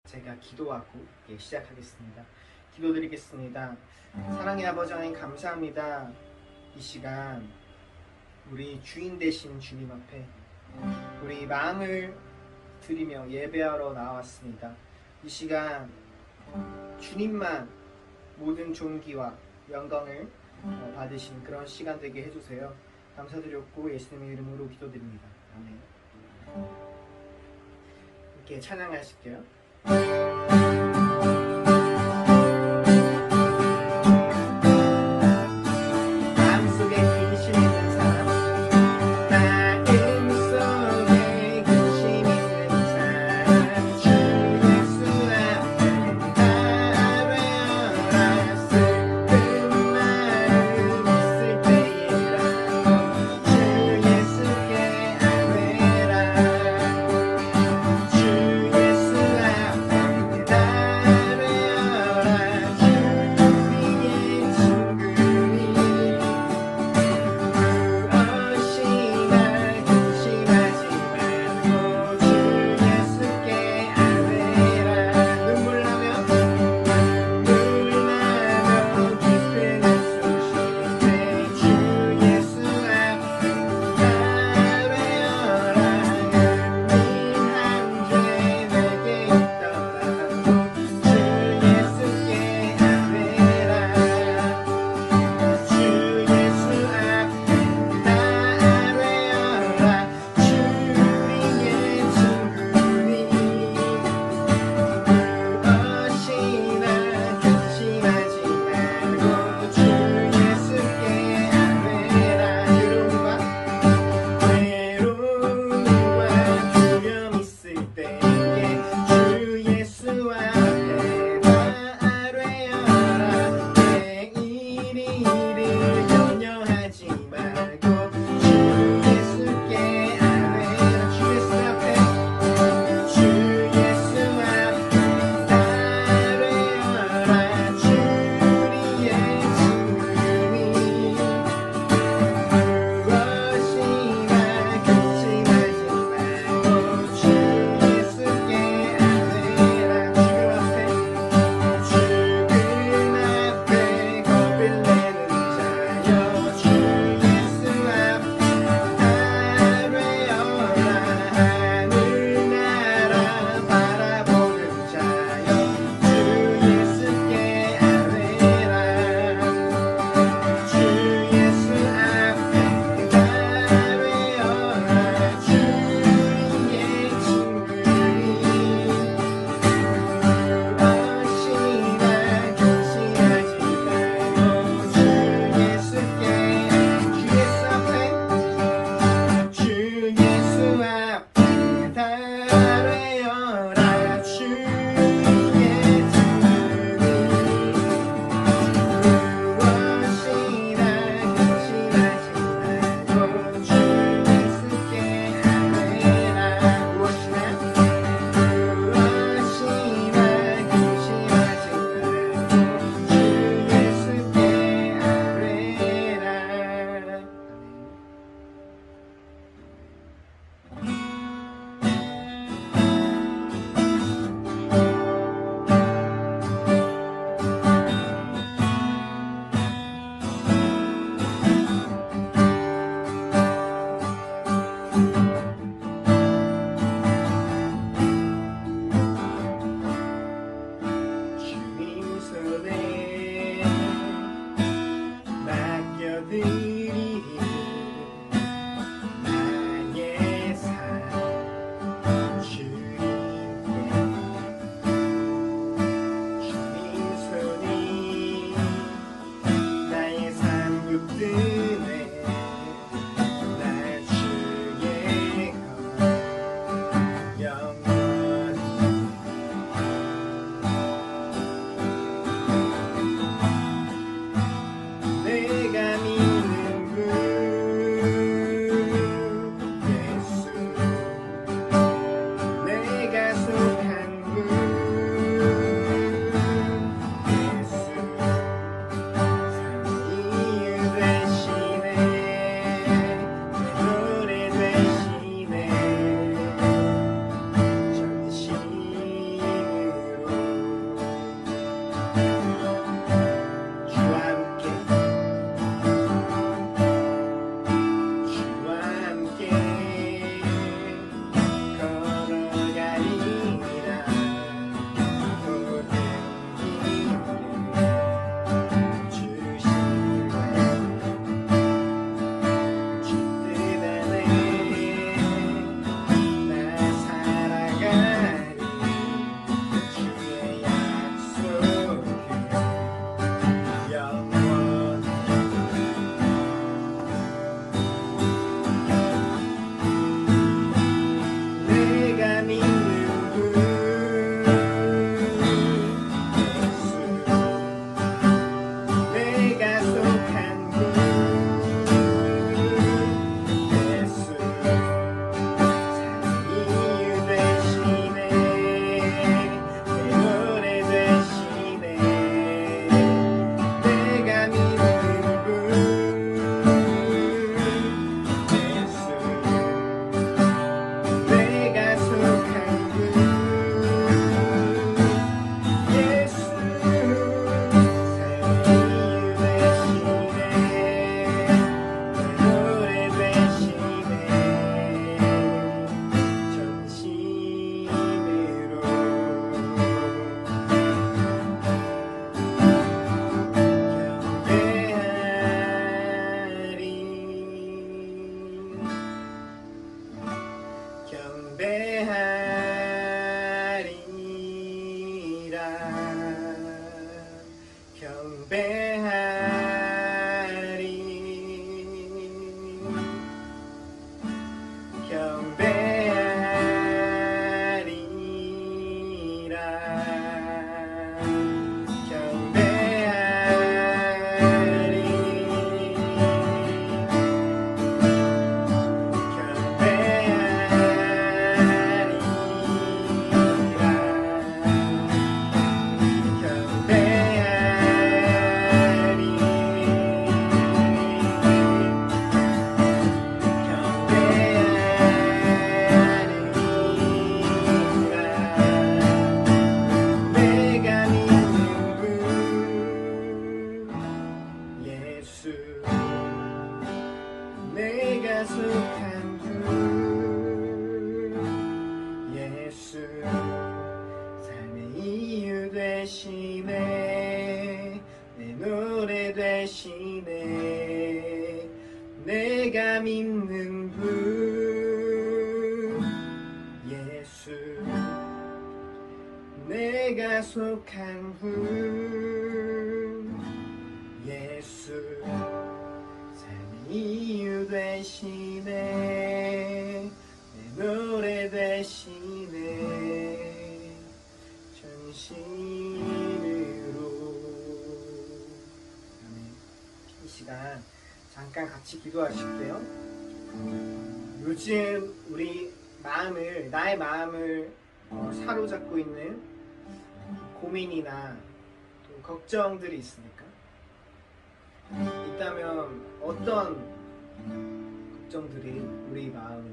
제가 기도하고 시작하겠습니다. 기도드리겠습니다. 사랑의 아버지 하나님 감사합니다. 이 시간 우리 주인 되신 주님 앞에 우리 마음을 드리며 예배하러 나왔습니다. 이 시간 주님만 모든 존귀와 영광을 받으신 그런 시간 되게 해주세요. 감사드렸고 예수님의 이름으로 기도드립니다. 아멘. 이렇게 찬양하실게요. 마음속에 근심 있는 사람, 마음속에 근심 있는 사람, 주 예수 앞에 아뢰어라. 슬픈 마음 있을 때에라도 주 예수께 아뢰라. 주 예수 앞에 내가 속한 주 예수 삶의 이유 되시네 내 노래 되시네 내가 믿는 분 예수 내가 속한 분 예수 이유 되시네 내 노래 되시네 전심으로 아멘. 이 시간 잠깐 같이 기도하실게요. 요즘 우리 마음을 나의 마음을 사로잡고 있는 고민이나 또 걱정들이 있습니까? 있다면 어떤 걱정들이 우리 마음을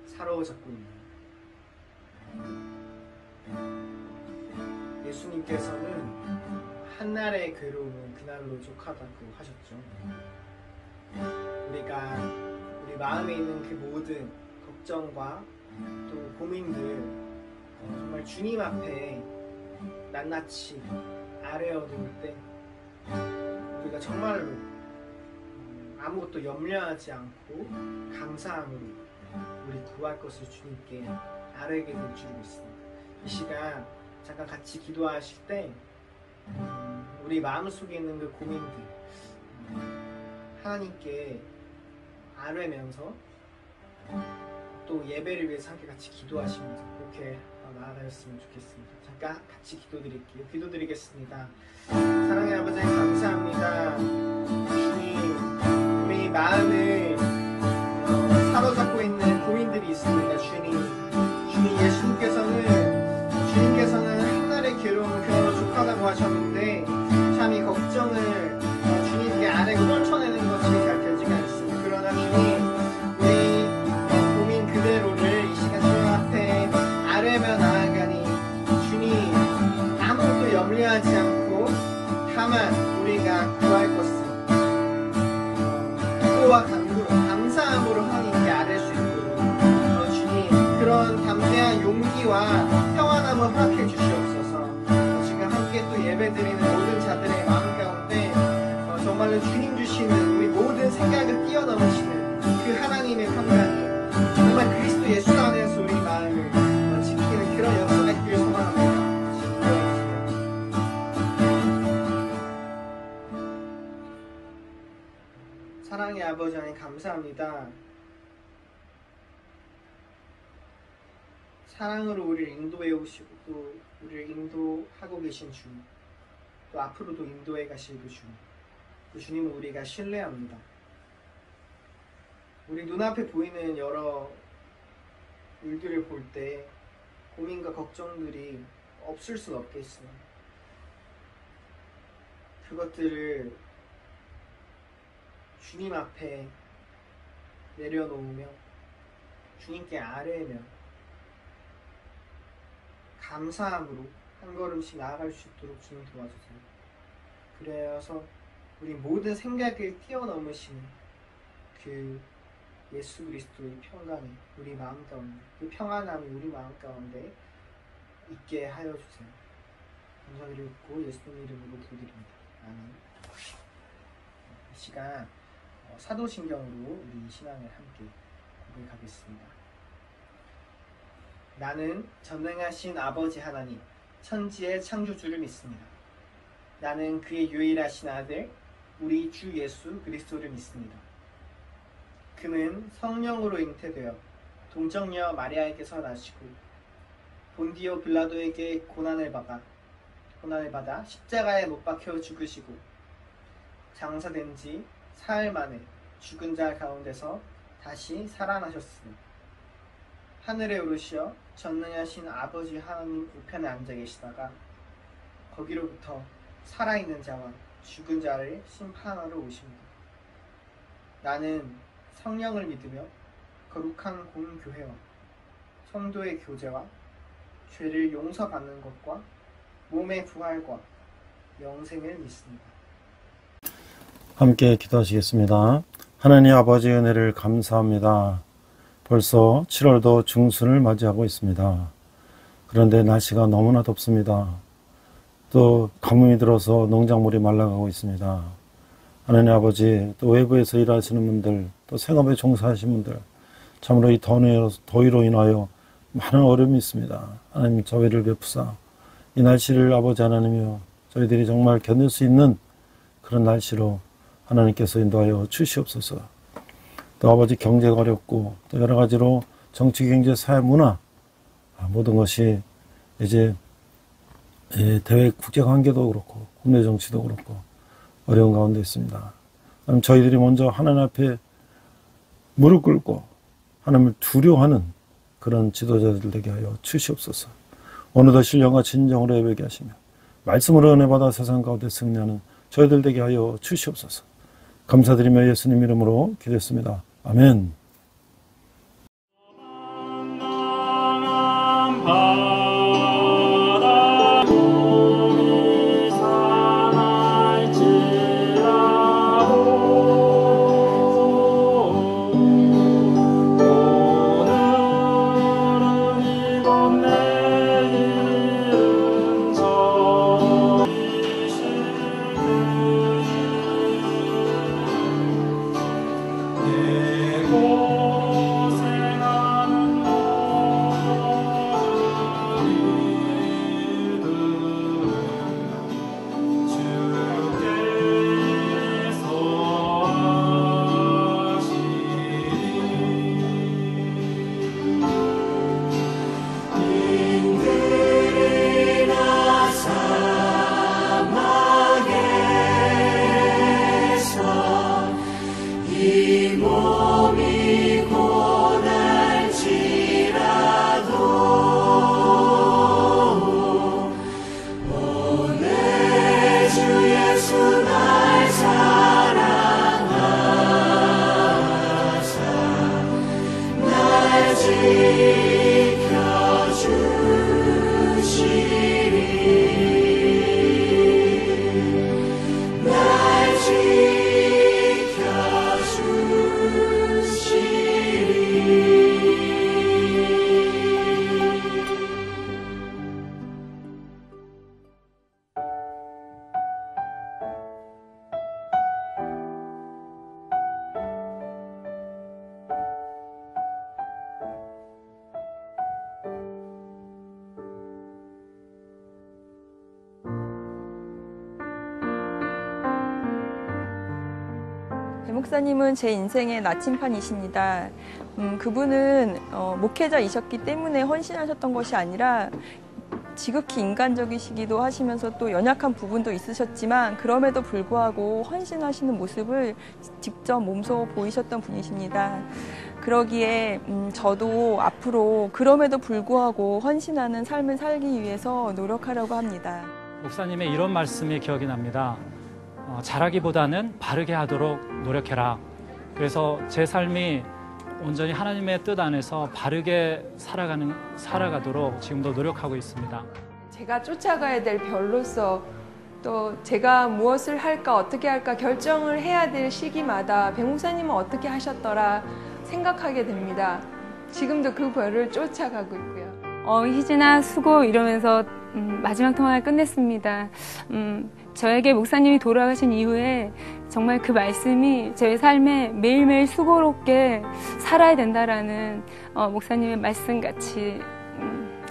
사로잡고 있나요? 예수님께서는 한날의 괴로움은 그날로 족하다고 하셨죠. 우리 마음에 있는 그 모든 걱정과 또 고민들 정말 주님 앞에 낱낱이 아뢰어놓을 때 우리가 정말로 아무것도 염려하지 않고 감사함으로 우리 구할 것을 주님께 아뢰게 될 줄 믿습니다. 이 시간 잠깐 같이 기도하실 때 우리 마음속에 있는 그 고민들 하나님께 아뢰면서 또 예배를 위해서 함께 같이 기도하시면서 그렇게 나아가셨으면 좋겠습니다. 잠깐 같이 기도드릴게요. 기도드리겠습니다. 사랑의 아버지 감사합니다. 주님 우리 마음을 사로잡고 있는 고민들이 있습니다. 주님 주님께서는 한날의 괴로움은 그날로 족하다고 하셨는데 참 이 걱정을 주님께 아뢰고 떨쳐내는 것이 잘 되지가 않습니다. 그러나 주님 우리 고민 그대로를 이 시간 주님 앞에 아뢰며 나아가니 주님 아무것도 염려하지 않고 다만 우리가 구할 것은 기도와 간구로 감사함으로 하나님께 아뢰 수 있도록 주님 그런 담대한 용기와 평안함을 허락해 주시옵소서. 지금 함께 또 예배드리는 모든 자들의 마음 가운데 정말로 주님 주시는 우리 모든 생각을 뛰어넘으시는 그 하나님의 평강이 정말 그리스도 예수 안에서 우리 마음을 지키는 그런 역사가 있기를 소망합니다. 사랑의 아버지 하나님 감사합니다. 사랑으로 우리를 인도해 오시고 또 우리를 인도하고 계신 주, 또 앞으로도 인도해 가실 그 주, 그 주님을 우리가 신뢰합니다. 우리 눈앞에 보이는 여러 일들을 볼 때 고민과 걱정들이 없을 수는 없겠으나 그것들을 주님 앞에 내려놓으며 주님께 아뢰며 감사함으로 한 걸음씩 나아갈 수 있도록 주님 도와주세요. 그래서 우리 모든 생각을 뛰어넘으시는 그 예수 그리스도의 평강이 우리 마음 가운데, 그 평안함이 우리 마음 가운데 있게 하여 주세요. 감사드리고 예수님 이름으로 기도드립니다. 아멘. 이 시간 사도신경으로 우리 신앙을 함께 고백하겠습니다. 나는 전능하신 아버지 하나님, 천지의 창조주를 믿습니다. 나는 그의 유일하신 아들 우리 주 예수 그리스도를 믿습니다. 그는 성령으로 잉태되어 동정녀 마리아에게서 나시고 본디오 빌라도에게 고난을 받아 십자가에 못 박혀 죽으시고 장사된 지 사흘 만에 죽은 자 가운데서 다시 살아나셨으니 하늘에 오르시어 전능하신 아버지 하나님 우편에 앉아 계시다가 거기로부터 살아있는 자와 죽은 자를 심판하러 오십니다. 나는 성령을 믿으며 거룩한 공교회와 성도의 교제와 죄를 용서받는 것과 몸의 부활과 영생을 믿습니다. 함께 기도하시겠습니다. 하나님 아버지 은혜를 감사합니다. 벌써 7월도 중순을 맞이하고 있습니다. 그런데 날씨가 너무나 덥습니다. 또 가뭄이 들어서 농작물이 말라가고 있습니다. 하나님 아버지, 또 외부에서 일하시는 분들, 또 생업에 종사하시는 분들, 참으로 이 더위로 인하여 많은 어려움이 있습니다. 하나님 저희를 베푸사 이 날씨를 아버지 하나님이여 저희들이 정말 견딜 수 있는 그런 날씨로 하나님께서 인도하여 주시옵소서. 또 아버지 경제가 어렵고 또 여러 가지로 정치, 경제, 사회, 문화 모든 것이 이제 대외 국제 관계도 그렇고 국내 정치도 그렇고 어려운 가운데 있습니다. 그럼 저희들이 먼저 하나님 앞에 무릎 꿇고 하나님을 두려워하는 그런 지도자들 되게 하여 주시옵소서. 어느덧 신령과 진정으로 예배게 하시며 말씀으로 은혜받아 세상 가운데 승리하는 저희들 되게 하여 주시옵소서. 감사드리며 예수님 이름으로 기도했습니다. 아멘. 배 목사님은 제 인생의 나침판이십니다. 그분은 목회자이셨기 때문에 헌신하셨던 것이 아니라 지극히 인간적이시기도 하시면서 또 연약한 부분도 있으셨지만 그럼에도 불구하고 헌신하시는 모습을 직접 몸소 보이셨던 분이십니다. 그러기에 저도 앞으로 그럼에도 불구하고 헌신하는 삶을 살기 위해서 노력하려고 합니다. 목사님의 이런 말씀이 기억이 납니다. 잘하기보다는 바르게 하도록 노력해라. 그래서 제 삶이 온전히 하나님의 뜻 안에서 바르게 살아가도록 지금도 노력하고 있습니다. 제가 쫓아가야 될 별로서 또 제가 무엇을 할까 어떻게 할까 결정을 해야 될 시기마다 배 목사님은 어떻게 하셨더라 생각하게 됩니다. 지금도 그 별을 쫓아가고 있고요. 희진아 수고 이러면서 마지막 통화를 끝냈습니다. 저에게 목사님이 돌아가신 이후에 정말 그 말씀이 제 삶에 매일매일 수고롭게 살아야 된다라는 목사님의 말씀같이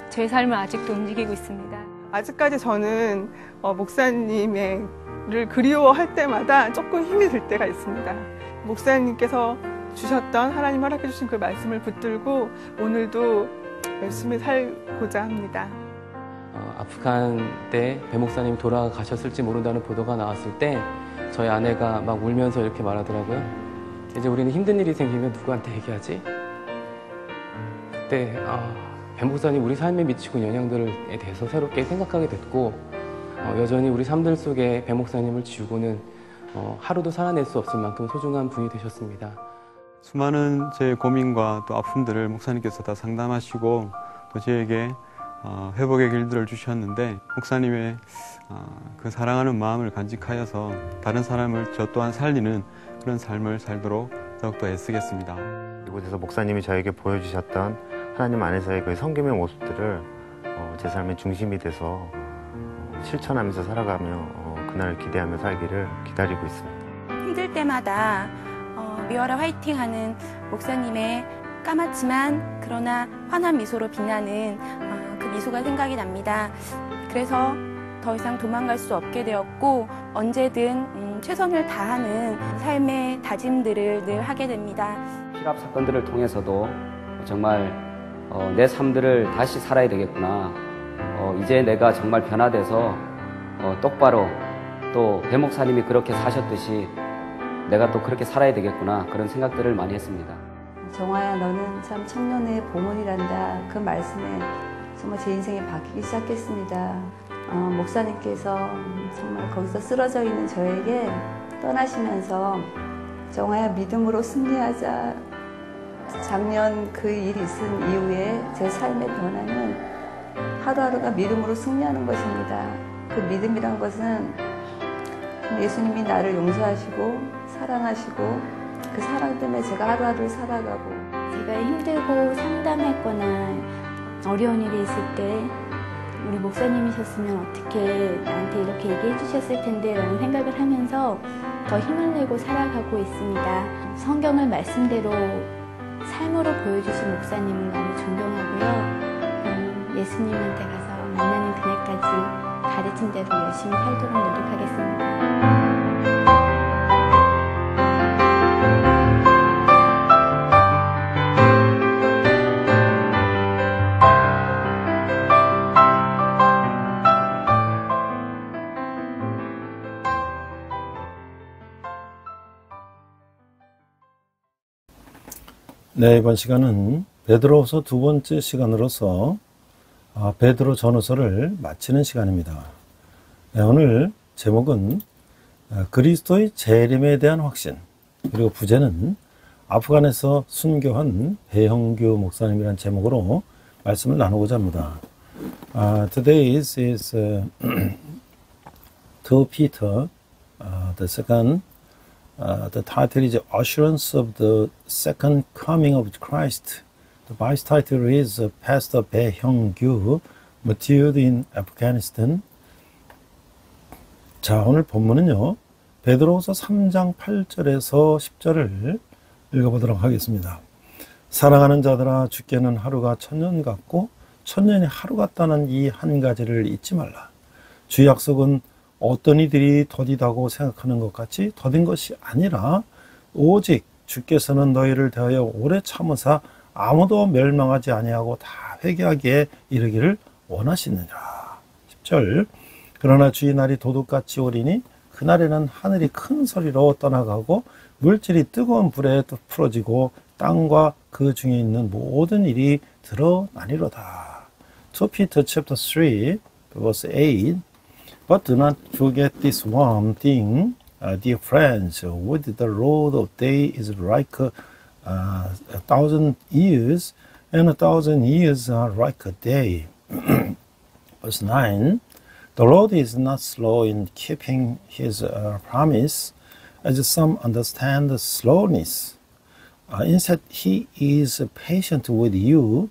제 삶을 아직도 움직이고 있습니다. 아직까지 저는 목사님을 그리워할 때마다 조금 힘이 들 때가 있습니다. 목사님께서 주셨던 하나님 허락해 주신 그 말씀을 붙들고 오늘도 열심히 살고자 합니다. 아프간 때 배 목사님이 돌아가셨을지 모른다는 보도가 나왔을 때 저희 아내가 막 울면서 이렇게 말하더라고요. 이제 우리는 힘든 일이 생기면 누구한테 얘기하지? 그때 배 목사님 우리 삶에 미치고 영향들에 대해서 새롭게 생각하게 됐고 여전히 우리 삶들 속에 배 목사님을 지우고는 하루도 살아낼 수 없을 만큼 소중한 분이 되셨습니다. 수많은 제 고민과 또 아픔들을 목사님께서 다 상담하시고 또 저에게 회복의 길들을 주셨는데 목사님의 그 사랑하는 마음을 간직하여서 다른 사람을 저 또한 살리는 그런 삶을 살도록 더욱더 애쓰겠습니다. 이곳에서 목사님이 저에게 보여주셨던 하나님 안에서의 그 섬김의 모습들을 제 삶의 중심이 돼서 실천하면서 살아가며 그날을 기대하며 살기를 기다리고 있습니다. 힘들 때마다 미워라 화이팅 하는 목사님의 까맣지만 그러나 환한 미소로 빛나는 그 미소가 생각이 납니다. 그래서 더 이상 도망갈 수 없게 되었고 언제든 최선을 다하는 삶의 다짐들을 늘 하게 됩니다. 피랍 사건들을 통해서도 정말 내 삶들을 다시 살아야 되겠구나. 이제 내가 정말 변화돼서 똑바로 또 배 목사님이 그렇게 사셨듯이 내가 또 그렇게 살아야 되겠구나. 그런 생각들을 많이 했습니다. 정화야 너는 참 청년의 보물이란다. 그 말씀에 정말 제 인생이 바뀌기 시작했습니다. 목사님께서 정말 거기서 쓰러져 있는 저에게 떠나시면서 정화야 믿음으로 승리하자. 작년 그 일이 있은 이후에 제 삶의 변화는 하루하루가 믿음으로 승리하는 것입니다. 그 믿음이란 것은 예수님이 나를 용서하시고 사랑하시고 그 사랑 때문에 제가 하루하루를 살아가고 제가 힘들고 상담했거나 어려운 일이 있을 때 우리 목사님이셨으면 어떻게 나한테 이렇게 얘기해 주셨을 텐데 라는 생각을 하면서 더 힘을 내고 살아가고 있습니다. 성경을 말씀대로 삶으로 보여주신 목사님을 너무 존경하고요. 예수님한테 가서 만나는 그날까지 가르친 대로 열심히 살도록 노력하겠습니다. 네, 이번 시간은 베드로후서 두 번째 시간으로서 베드로 전후서를 마치는 시간입니다. 네, 오늘 제목은 그리스도의 재림에 대한 확신, 그리고 부제는 아프간에서 순교한 배형규 목사님이라는 제목으로 말씀을 나누고자 합니다. Today is 2 Peter, the second. The title is Assurance of the Second Coming of Christ. The vice title is Pastor Bae Hyung-gyu, Martyred in Afghanistan. 자, 오늘 본문은요, 베드로후서 3장 8절에서 10절을 읽어보도록 하겠습니다. 사랑하는 자들아, 주께는 하루가 천년 같고 천년이 하루 같다는 이 한 가지를 잊지 말라. 주 약속은 어떤 이들이 더디다고 생각하는 것 같이 더딘 것이 아니라 오직 주께서는 너희를 대하여 오래 참으사 아무도 멸망하지 아니하고 다 회개하기에 이르기를 원하시느니라. 10절. 그러나 주의 날이 도둑같이 오리니 그날에는 하늘이 큰 소리로 떠나가고 물질이 뜨거운 불에 풀어지고 땅과 그 중에 있는 모든 일이 드러나리로다. 2 Peter chapter 3 verse 8. But do not forget this one thing, dear friends, with the road of day is like 1,000 years, and 1,000 years are like a day. Verse 9, the Lord is not slow in keeping his promise, as some understand slowness. Instead, he is patient with you,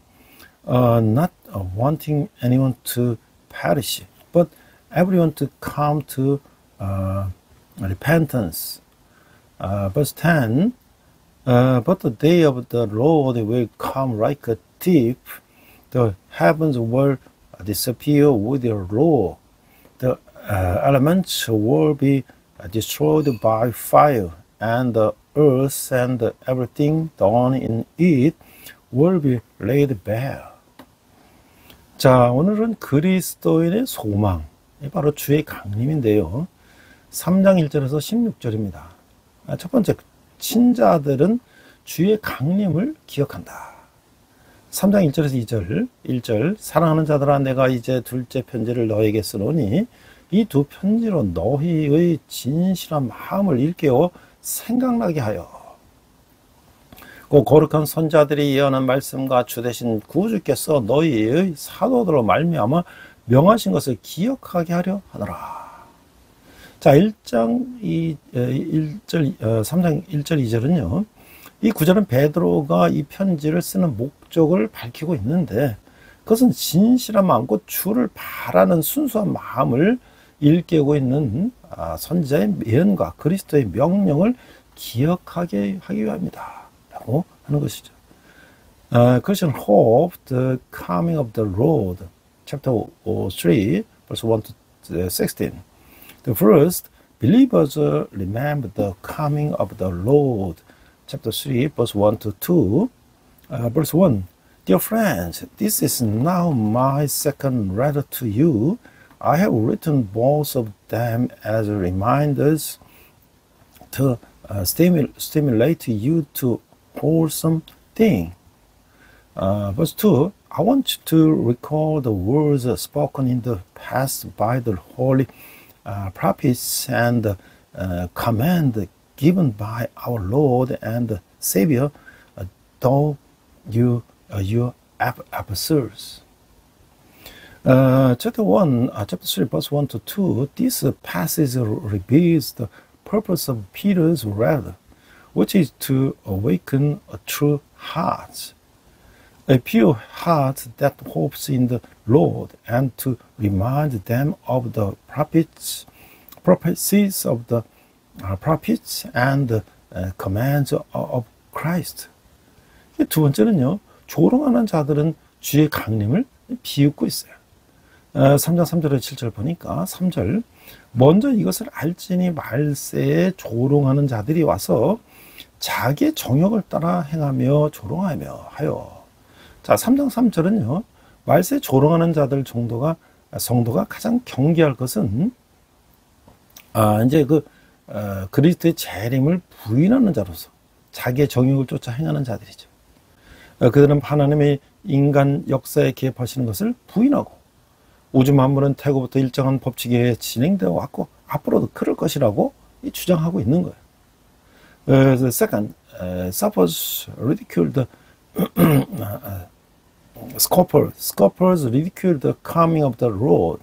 not wanting anyone to perish, but everyone to come to repentance. Verse 10, but the day of the Lord will come like a thief. The heavens will disappear with your law. The elements will be destroyed by fire, and the earth and everything done in it will be laid bare. 자, 오늘은 그리스도인의 소망, 바로 주의 강림인데요. 3장 1절에서 16절입니다. 첫 번째, 친자들은 주의 강림을 기억한다. 3장 1절에서 2절, 1절, 사랑하는 자들아 내가 이제 둘째 편지를 너에게 쓰노니 이 두 편지로 너희의 진실한 마음을 일깨워 생각나게 하여 그 거룩한 선자들이 예언한 말씀과 주 대신 구주께서 너희의 사도들로 말미암아 명하신 것을 기억하게 하려 하더라. 자, 3장 1절 2절은요. 이 구절은 베드로가 이 편지를 쓰는 목적을 밝히고 있는데 그것은 진실한 마음과 주를 바라는 순수한 마음을 일깨우고 있는 선지자의 예언과 그리스도의 명령을 기억하게 하기 위함이다 라고 하는 것이죠. Christian hope the coming of the Lord, chapter 3, verse 1 to 16. The first, believers remember the coming of the Lord, chapter 3, verse 1 to 2. Verse 1, Dear friends, this is now my second letter to you. I have written both of them as reminders to stimulate you to wholesome thing. Verse 2, I want you to recall the words spoken in the past by the holy prophets and command given by our Lord and Savior, though your apostles. Chapter 3, verse 1 to 2, this passage reveals the purpose of Peter's letter, which is to awaken a true heart, a pure heart that hopes in the Lord, and to remind them of the prophecies of the prophets and the commands of Christ. 두 번째는요, 조롱하는 자들은 주의 강림을 비웃고 있어요. 3장 3절에 7절 보니까 3절, 먼저 이것을 알지니 말세에 조롱하는 자들이 와서 자기의 정욕을 따라 행하며 조롱하며 하여. 자, 3장 3절은요, 말세에 조롱하는 자들 성도가 가장 경계할 것은 이제 그리스도의 재림을 부인하는 자로서 자기의 정욕을 쫓아 행하는 자들이죠. 그들은 하나님의 인간 역사에 개입하시는 것을 부인하고 우주 만물은 태고부터 일정한 법칙에 의해 진행되어 왔고 앞으로도 그럴 것이라고 주장하고 있는 거예요. The second, scoffers ridicule the scoffers ridicule the coming of the Lord.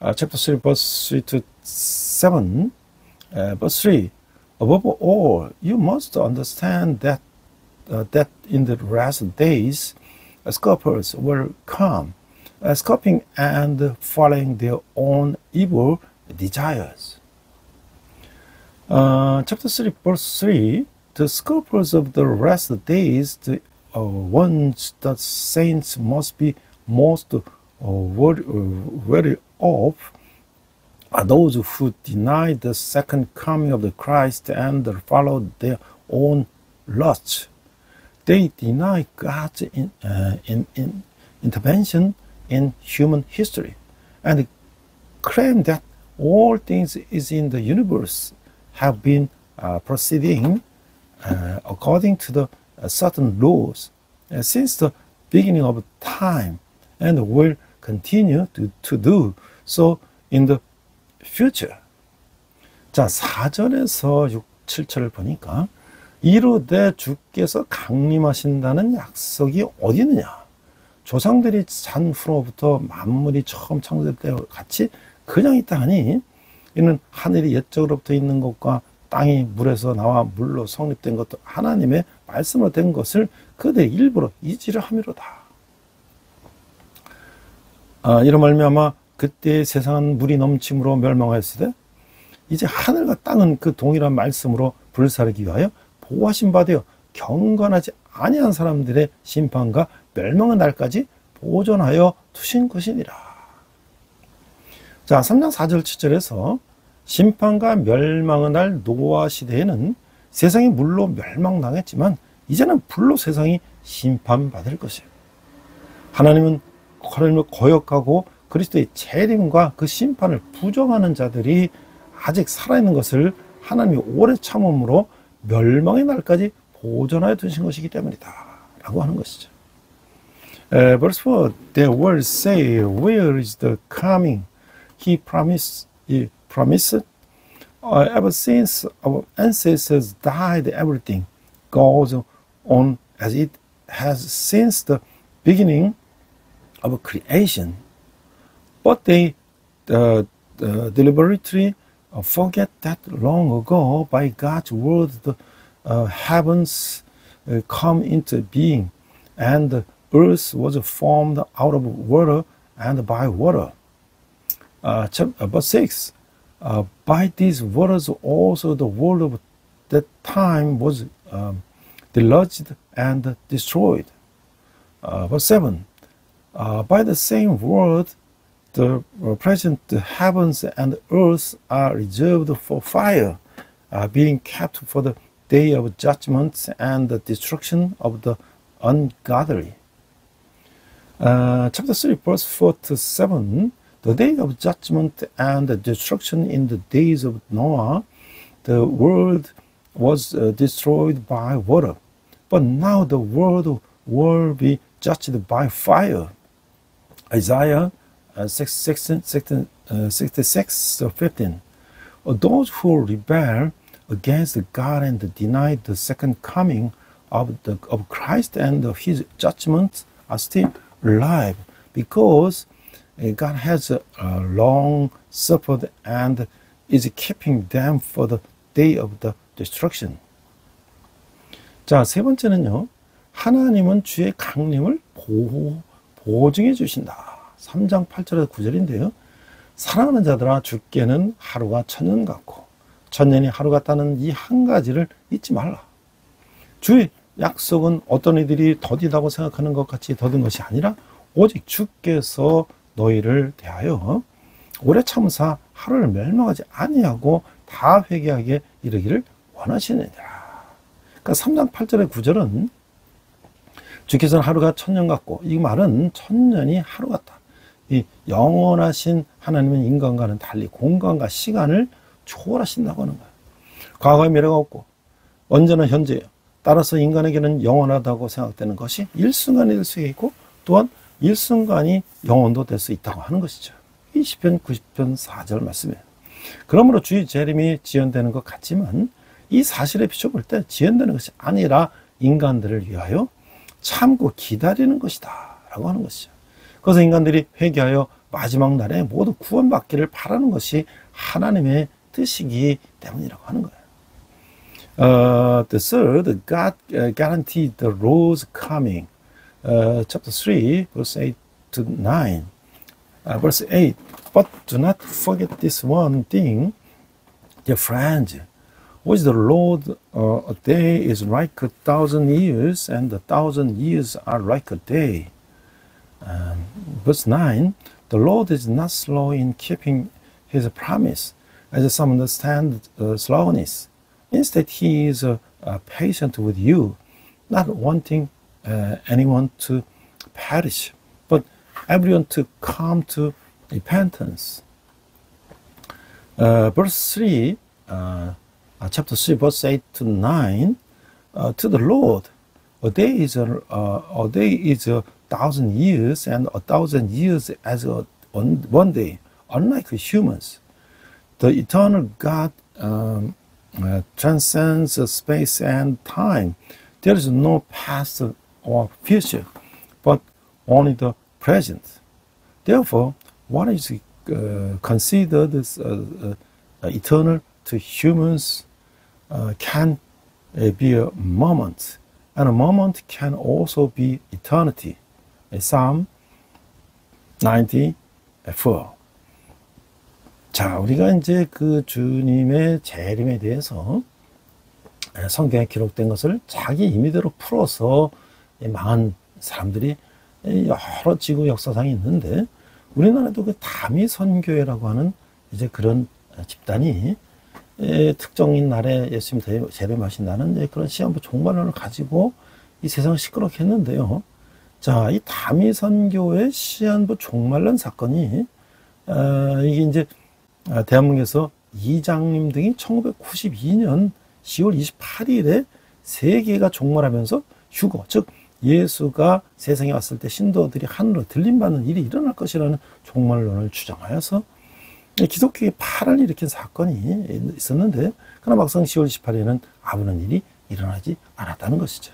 Chapter 3, verse 3 to 7. Verse 3. Above all, you must understand that in the last days, scoffers will come, scoffing and following their own evil desires. Chapter 3, verse 3, the scoffers of the last days, the ones that saints must be most wary of, are those who deny the second coming of the Christ and follow their own lusts. They deny God's intervention in human history and claim that all things is in the universe have been proceeding according to the certain laws since the beginning of time and will continue to do so in the future. 자, 4절에서 6, 7절을 보니까 이르되 주께서 강림하신다는 약속이 어디 있느냐? 조상들이 잔 후로부터 만물이 처음 창조될 때와 같이 그냥 있다 하니 이는 하늘이 옛적으로부터 있는 것과 땅이 물에서 나와 물로 성립된 것도 하나님의 말씀으로 된 것을 그들의 일부러 잊으려 함이로다. 이런 말미암아 그때 세상은 물이 넘침으로 멸망하였으되 이제 하늘과 땅은 그 동일한 말씀으로 불사르기 위하여 보호하신 바 되어 경건하지 아니한 사람들의 심판과 멸망의 날까지 보존하여 두신 것이니라. 자, 3장 4절 7절에서 심판과 멸망의 날 노아 시대에는 세상이 물로 멸망당했지만 이제는 불로 세상이 심판받을 것이에요. 하나님은 하나님을 거역하고 그리스도의 재림과 그 심판을 부정하는 자들이 아직 살아있는 것을 하나님이 오래 참음으로 멸망의 날까지 보존하여 두신 것이기 때문이다 라고 하는 것이죠. Verse 4, their words say, where is the coming? He promised ever since our ancestors died, everything goes on as it has since the beginning of creation. But they deliberately forget that long ago, by God's word, the heavens come into being, and the earth was formed out of water and by water. Verse 6, by these waters also the world of that time was deluged and destroyed. Verse 7, by the same word, the present heavens and earth are reserved for fire, being kept for the day of judgment and the destruction of the ungodly. Chapter 3, verse 4 to 7, the day of judgment and the destruction in the days of Noah, the world was destroyed by water, but now the world will be judged by fire. Isaiah 66:15. Those who rebel against God and deny the second coming of Christ and his judgment are still alive, because God has long suffered and is keeping them for the day of the destruction. 자, 세 번째는요, 하나님은 주의 강림을 보증해 주신다. 3장 8절에서 9절인데요. 사랑하는 자들아, 주께는 하루가 천년 같고 천년이 하루 같다는 이 한 가지를 잊지 말라. 주의 약속은 어떤 이들이 더디다고 생각하는 것 같이 더딘 것이 아니라 오직 주께서 너희를 대하여 오래 참으사 하루를 멸망하지 아니하고 다 회개하게 이르기를 원하시느니라. 그러니까 3장 8절의 9절은 주께서는 하루가 천년 같고, 이 말은 천년이 하루 같다. 이 영원하신 하나님은 인간과는 달리 공간과 시간을 초월하신다고 하는 거예요. 과거의 미래가 없고 언제나 현재예요. 따라서 인간에게는 영원하다고 생각되는 것이 일순간이 될 수 있고, 또한 일순간이 영원도 될 수 있다고 하는 것이죠. 이 시편 90편 4절 말씀이에요. 그러므로 주의 재림이 지연되는 것 같지만 이 사실에 비춰볼 때 지연되는 것이 아니라 인간들을 위하여 참고 기다리는 것이다 라고 하는 것이죠. 그래서 인간들이 회개하여 마지막 날에 모두 구원받기를 바라는 것이 하나님의 뜻이기 때문이라고 하는 거예요. The third, God guaranteed the Lord's coming. Chapter 3, verse 8 to 9. Verse 8, but do not forget this one thing, dear friends, which the Lord a day is like 1,000 years, and 1,000 years are like a day. Verse 9, the Lord is not slow in keeping his promise, as some understand slowness. Instead, he is patient with you, not wanting anyone to perish, but everyone to come to repentance. Verse 3, chapter 3, verse 8 to 9, to the Lord, a day is 1,000 years, and 1,000 years as one day, unlike humans. The eternal God transcends space and time. There is no past or future, but only the present. Therefore, what is considered as eternal to humans can be a moment, and a moment can also be eternity. Psalm 94. 자, 우리가 이제 그 주님의 재림에 대해서 성경에 기록된 것을 자기 임의대로 풀어서 망한 사람들이 여러 지구 역사상이 있는데 우리나라도 그 다미선교회라고 하는 이제 그런 집단이 특정인 날에 예수님 재림하신다는 그런 시한부 종말론을 가지고 이 세상을 시끄럽게 했는데요. 자, 이 다미선교회 시한부 종말론 사건이 이게 이제 대한민국에서 이장님 등이 1992년 10월 28일에 세계가 종말하면서 휴거, 즉 예수가 세상에 왔을 때 신도들이 하늘로 들림받는 일이 일어날 것이라는 종말론을 주장하여서 기독교의 파란을 일으킨 사건이 있었는데 그러나 막상 10월 28일에는 아무런 일이 일어나지 않았다는 것이죠.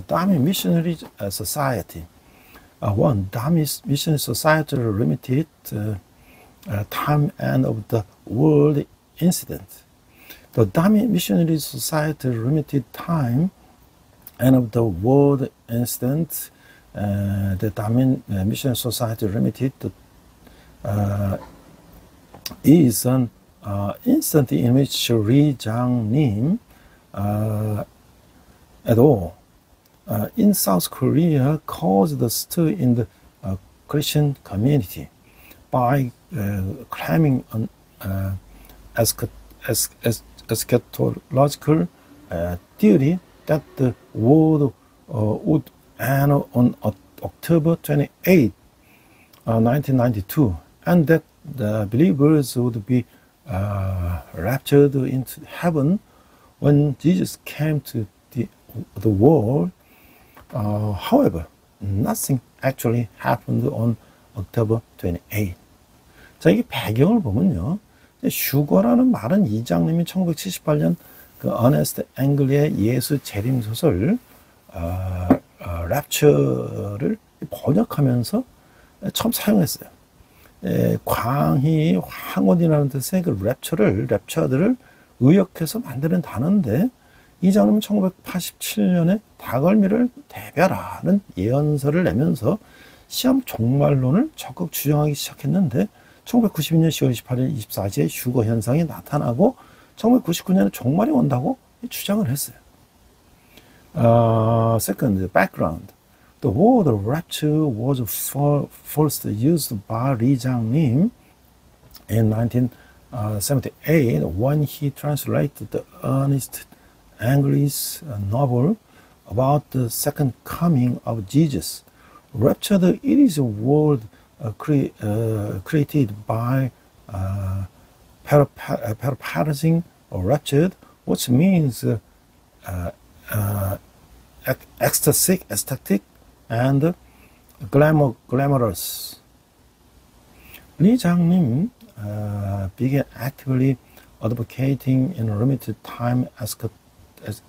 Dami Missionary Society. One, Dami Missionary Society limited time end of the world incident. The Dami Missionary Society limited time end of the world incident. The Dami Missionary Society limited is an incident in which Ri Jang-nim et al. In South Korea caused a stir in the Christian community by claiming an eschatological theory that the world would end on October 28, 1992, and that the believers would be raptured into heaven when Jesus came to the world. However, nothing actually happened on October 28. 자, 이게 배경을 보면요. 휴거라는 말은 이장님이 1978년 그 어네스트 앵글의 예수 재림 소설 랩처를 번역하면서 처음 사용했어요. 광희, 황혼이라는 뜻의 그 랩처들을 의역해서 만드는 단어인데 이장님은 1987년에 다걸미를 대별하는 예언서를 내면서 시험 종말론을 적극 주장하기 시작했는데 1992년 10월 28일 24시에 휴거 현상이 나타나고 1999년에 종말이 온다고 주장을 했어요. Second, background. The word rapture was first used by Ri Jang-nim in 1978 when he translated the Ernest Angley's novel about the second coming of Jesus. Rapture, it is a word created by paraphrasing or raptured, which means ecstatic and glamorous. Ri Jang-nim began actively advocating in limited time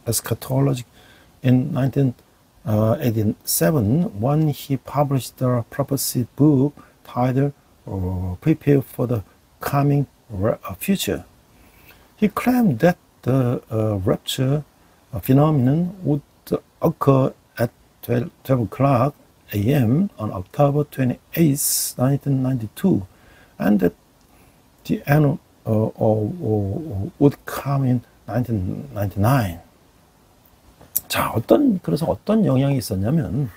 eschatology in 1987 when he published the prophecy book titled Prepare for the Coming Future. He claimed that the rapture phenomenon would occur at 12 o'clock a.m. on October 28, 1992, and that the end would come in 1999. 자, 그래서 어떤 영향이 있었냐면,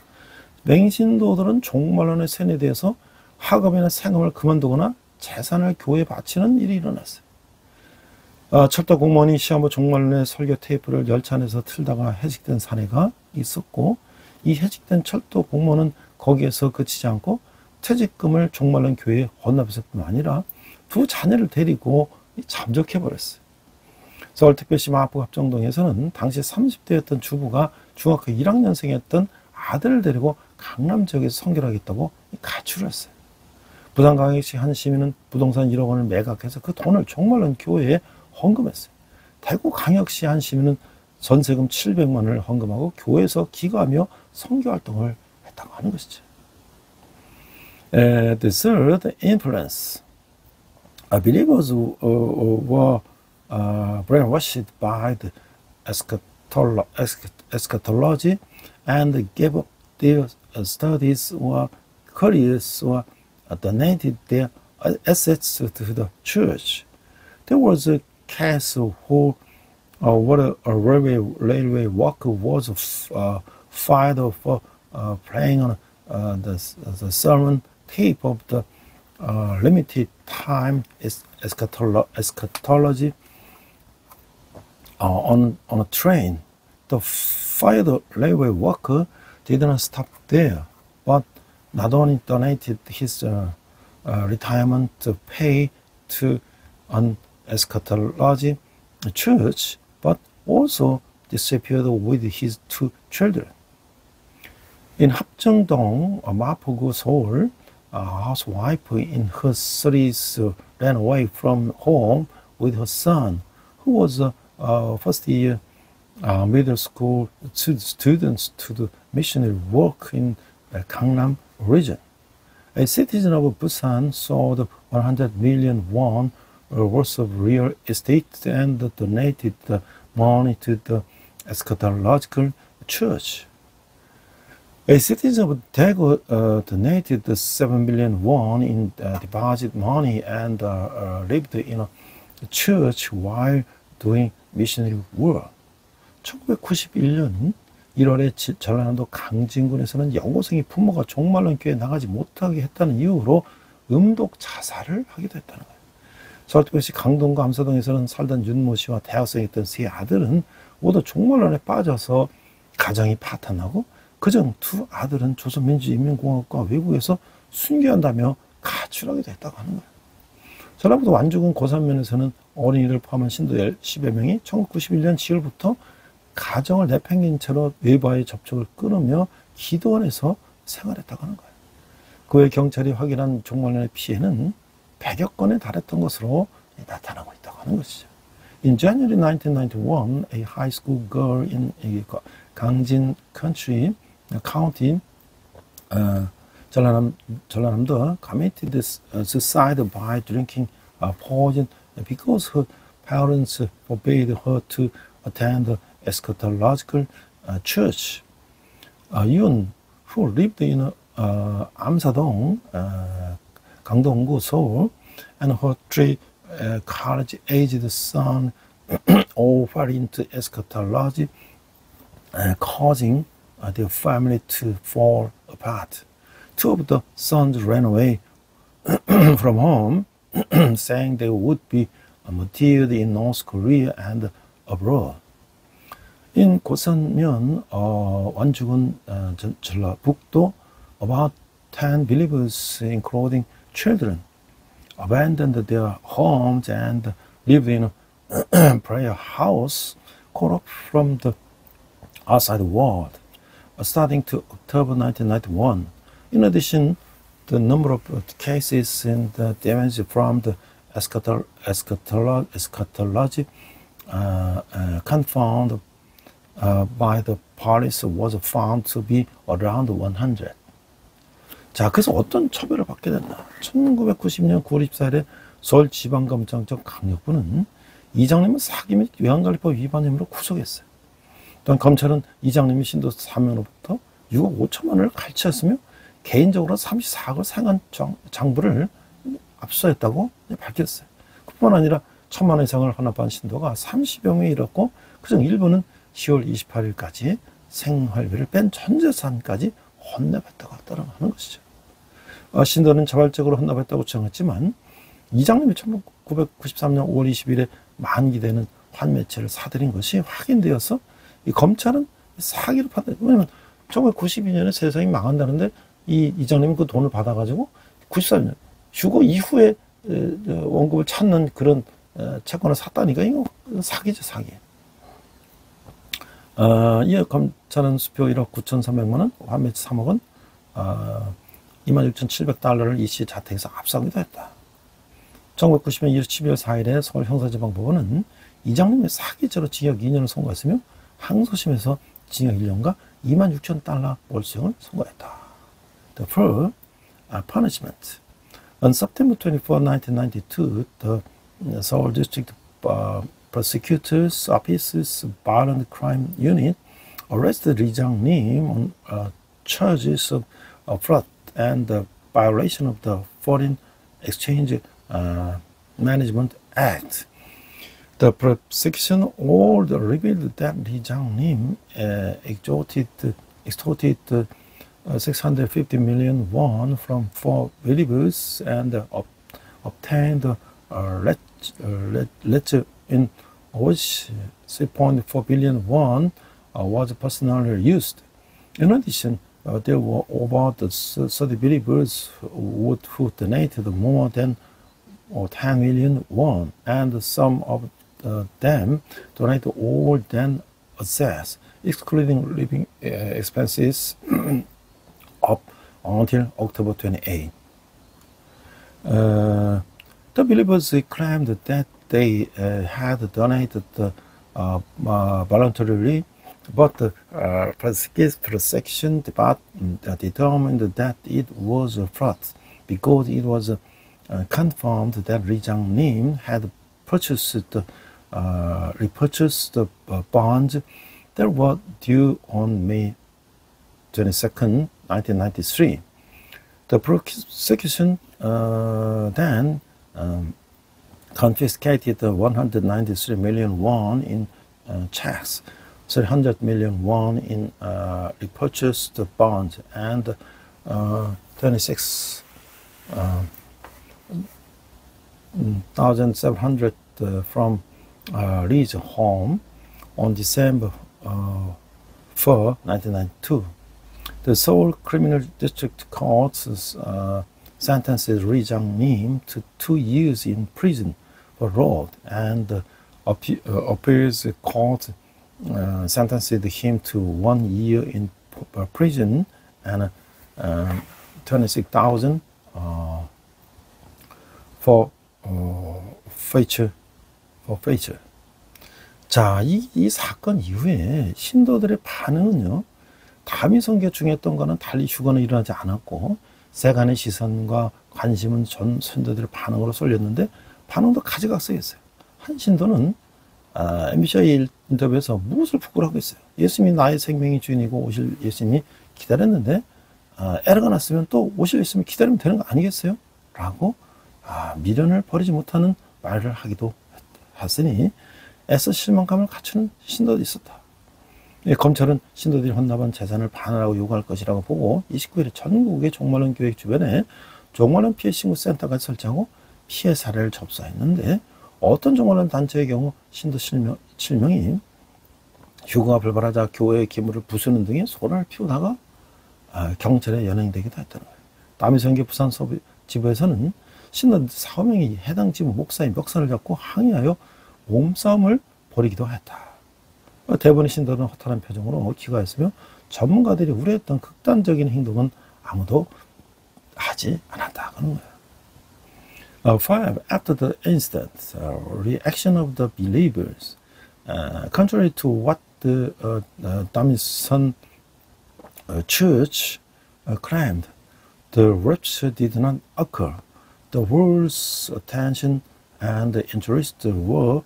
맹신도들은 종말론의 세뇌돼서 학업이나 생업을 그만두거나 재산을 교회에 바치는 일이 일어났어요. 철도 공무원이 시한부 종말론의 설교 테이프를 열차 안에서 틀다가 해직된 사례가 있었고, 이 해직된 철도 공무원은 거기에서 그치지 않고 퇴직금을 종말론 교회에 헌납했을 뿐 아니라 두 자녀를 데리고 잠적해버렸어요. 서울특별시 마포갑정동에서는 당시 30대였던 주부가 중학교 1학년생이었던 아들을 데리고 강남 지역에서 선교를 하겠다고 가출을 했어요. 부산광역시 한 시민은 부동산 1억 원을 매각해서 그 돈을 종말론 교회에 헌금했어요. 대구광역시 한 시민은 전세금 700만 원을 헌금하고 교회에서 기거하며 선교활동을 했다고 하는 것이죠. The third influence. Believers were brainwashed by the eschatology and gave up their studies or careers or donated their assets to the church. There was a case where a railway worker was fired for playing on the sermon tape of the limited time eschatology on a train. The fired railway worker did not stop there, but not only donated his retirement pay to an eschatology church, but also disappeared with his 2 children. In 합정동, 마포구, 서울, a housewife in her 30s ran away from home with her son, who was a first-year middle school students to the missionary work in Gangnam region. A citizen of Busan sold 100 million won worth of real estate and donated the money to the eschatological church. A citizen of Daegu donated 7 million won in deposit money and lived in a church while doing missionary work. 1991년 1월에 전라남도 강진군에서는 여고생이 부모가 종말론 교회에 나가지 못하게 했다는 이유로 음독 자살을 하기도 했다는 거예요. 서울특별시 강동과 암사동에서는 살던 윤모 씨와 대학생이었던 3 아들은 모두 종말론에 빠져서 가정이 파탄나고 그중 2 아들은 조선민주인민공화국과 외국에서 순교한다며 가출하기도 했다고 하는 거예요. 전라북도 완주군 고산면에서는 어린이를 포함한 신도 10여 명이 1991년 10월부터 가정을 내팽긴 채로 외부와의 접촉을 끊으며 기도원에서 생활했다고 하는 거예요. 그 외 경찰이 확인한 종말론의 피해는 100여 건에 달했던 것으로 나타나고 있다고 하는 것이죠. In January 1991, a high school girl in Gangjin County, 전라남도 committed suicide by drinking poison because her parents forbade her to attend the eschatological church. Yun, who lived in Amsadong, 강동구, 서울, and her 3 college-aged son all fell into eschatology, causing their family to fall apart. 2 of the sons ran away from home, saying they would be martyred in North Korea and abroad. In 고산면, 완주군 전라북도, about 10 believers, including children, abandoned their homes and lived in a prayer house cut off from the outside world, starting to October 1991. In addition, the number of cases in the damage from the eschatology confirmed by the police was found to be around 100. 자, 그래서 어떤 처벌을 받게 됐나? 1990년 9월 24일에 서울지방검찰청 강력부는 이장님을 사기 및 외환관리법 위반 혐의로 구속했어요. 또한 검찰은 이장님이 신도 3명으로부터 6억 5천만 원을 갈취했으며 개인적으로 34억을 사용한 장부를 압수했다고 밝혔어요. 그뿐만 아니라 1,000만 원 이상을 헌납한 신도가 30여 명이 잃었고 그중 일부는 10월 28일까지 생활비를 뺀 전 재산까지 헌납했다고 하는 것이죠. 신도는 자발적으로 헌납했다고 주장했지만 이장님이 1993년 5월 20일에 만기되는 환매체를 사들인 것이 확인되어서 이 검찰은 사기로 판단. 왜냐면 1992년에 세상이 망한다는데 이 이장님이 그 돈을 받아가지고 94년 휴거 이후에 원금을 찾는 그런 채권을 샀다니까 이거 사기죠, 사기. 이에 검찰은 수표 1억 9,300만 원, 환매치 3억 원, 26,700달러를 이 씨 자택에서 압수하기도 했다. 1990년 12월 4일에 서울 형사지방법원은 이장님의 사기죄로 징역 2년을 선고했으며 항소심에서 징역 1년과 26,000달러 벌금을 선고했다. The first punishment. On September 24, 1992, the Seoul District Prosecutor's Office's Violent Crime Unit arrested Lee Jang-nim on charges of fraud and violation of the Foreign Exchange Management Act. The prosecution order revealed that Lee Jang-nim extorted 650 million won from 4 believers and obtained ledger in which 3.4 billion won was personally used. In addition, there were about 30 believers who donated more than 10 million won, and some of them donated all their assets, excluding living expenses, up until October 28. The believers claimed that they had donated voluntarily, but the prosecution department determined that it was a fraud because it was confirmed that Lee Jang-nim had repurchased the bonds that were due on May 22nd, 1993. The prosecution then confiscated 193 million won in checks, 300 million won in repurchased bonds, and 26,700 from Lee's home on December 4, 1992. The Seoul Criminal District Court sentences Lee Jang-nim to 2 years in prison for fraud, and the appeals court sentenced him to 1 year in prison and 26,000 for forfeiture. 자, 이 사건 이후에 신도들의 반응은요, 다미성교 중했던 거는 달리 휴거는 일어나지 않았고, 세간의 시선과 관심은 전 신도들의 반응으로 쏠렸는데, 반응도 가지각색이었어요. 한 신도는 MBC 인터뷰에서 무엇을 부끄러워하고 있어요. 예수님이 나의 생명의 주인이고 오실 예수님이 기다렸는데, 에러가 났으면 또 오실 예수님이 기다리면 되는 거 아니겠어요? 라고 미련을 버리지 못하는 말을 하기도 했으니 애써 실망감을 갖추는 신도도 있었다. 검찰은 신도들이 헌납한 재산을 반환하고 요구할 것이라고 보고 29일에 전국의 종말론 교회 주변에 종말론 피해 신고 센터까지 설치하고 피해 사례를 접수했는데, 어떤 종말론 단체의 경우 신도 7명이 휴거가 불발하자 교회의 기물을 부수는 등의 소란을 피우다가 경찰에 연행되기도 했다는 거예요. 다미성교 부산 서부 지부에서는 신도 4명이 해당 지부 목사의 멱살을 잡고 항의하여 몸싸움을 벌이기도 했다. 대부분의 신도는 허탈한 표정으로 귀가했으며 전문가들이 우려했던 극단적인 행동은 아무도 하지 않았다. 그런 거예요. 5. After the incident, reaction of the believers, contrary to what the Damisan Church claimed, the rapture did not occur. The world's attention and interest were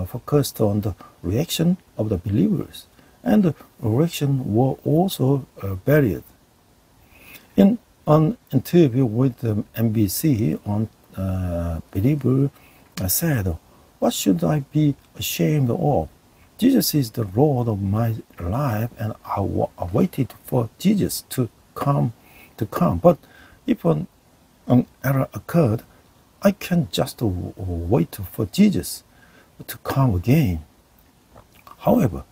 focused on the reaction of the believers, and the reaction were also varied. In an interview with the MBC, believer said, "What should I be ashamed of? Jesus is the Lord of my life, and I waited for Jesus to come. But if an error occurred, I can't just wait for Jesus to come again." However,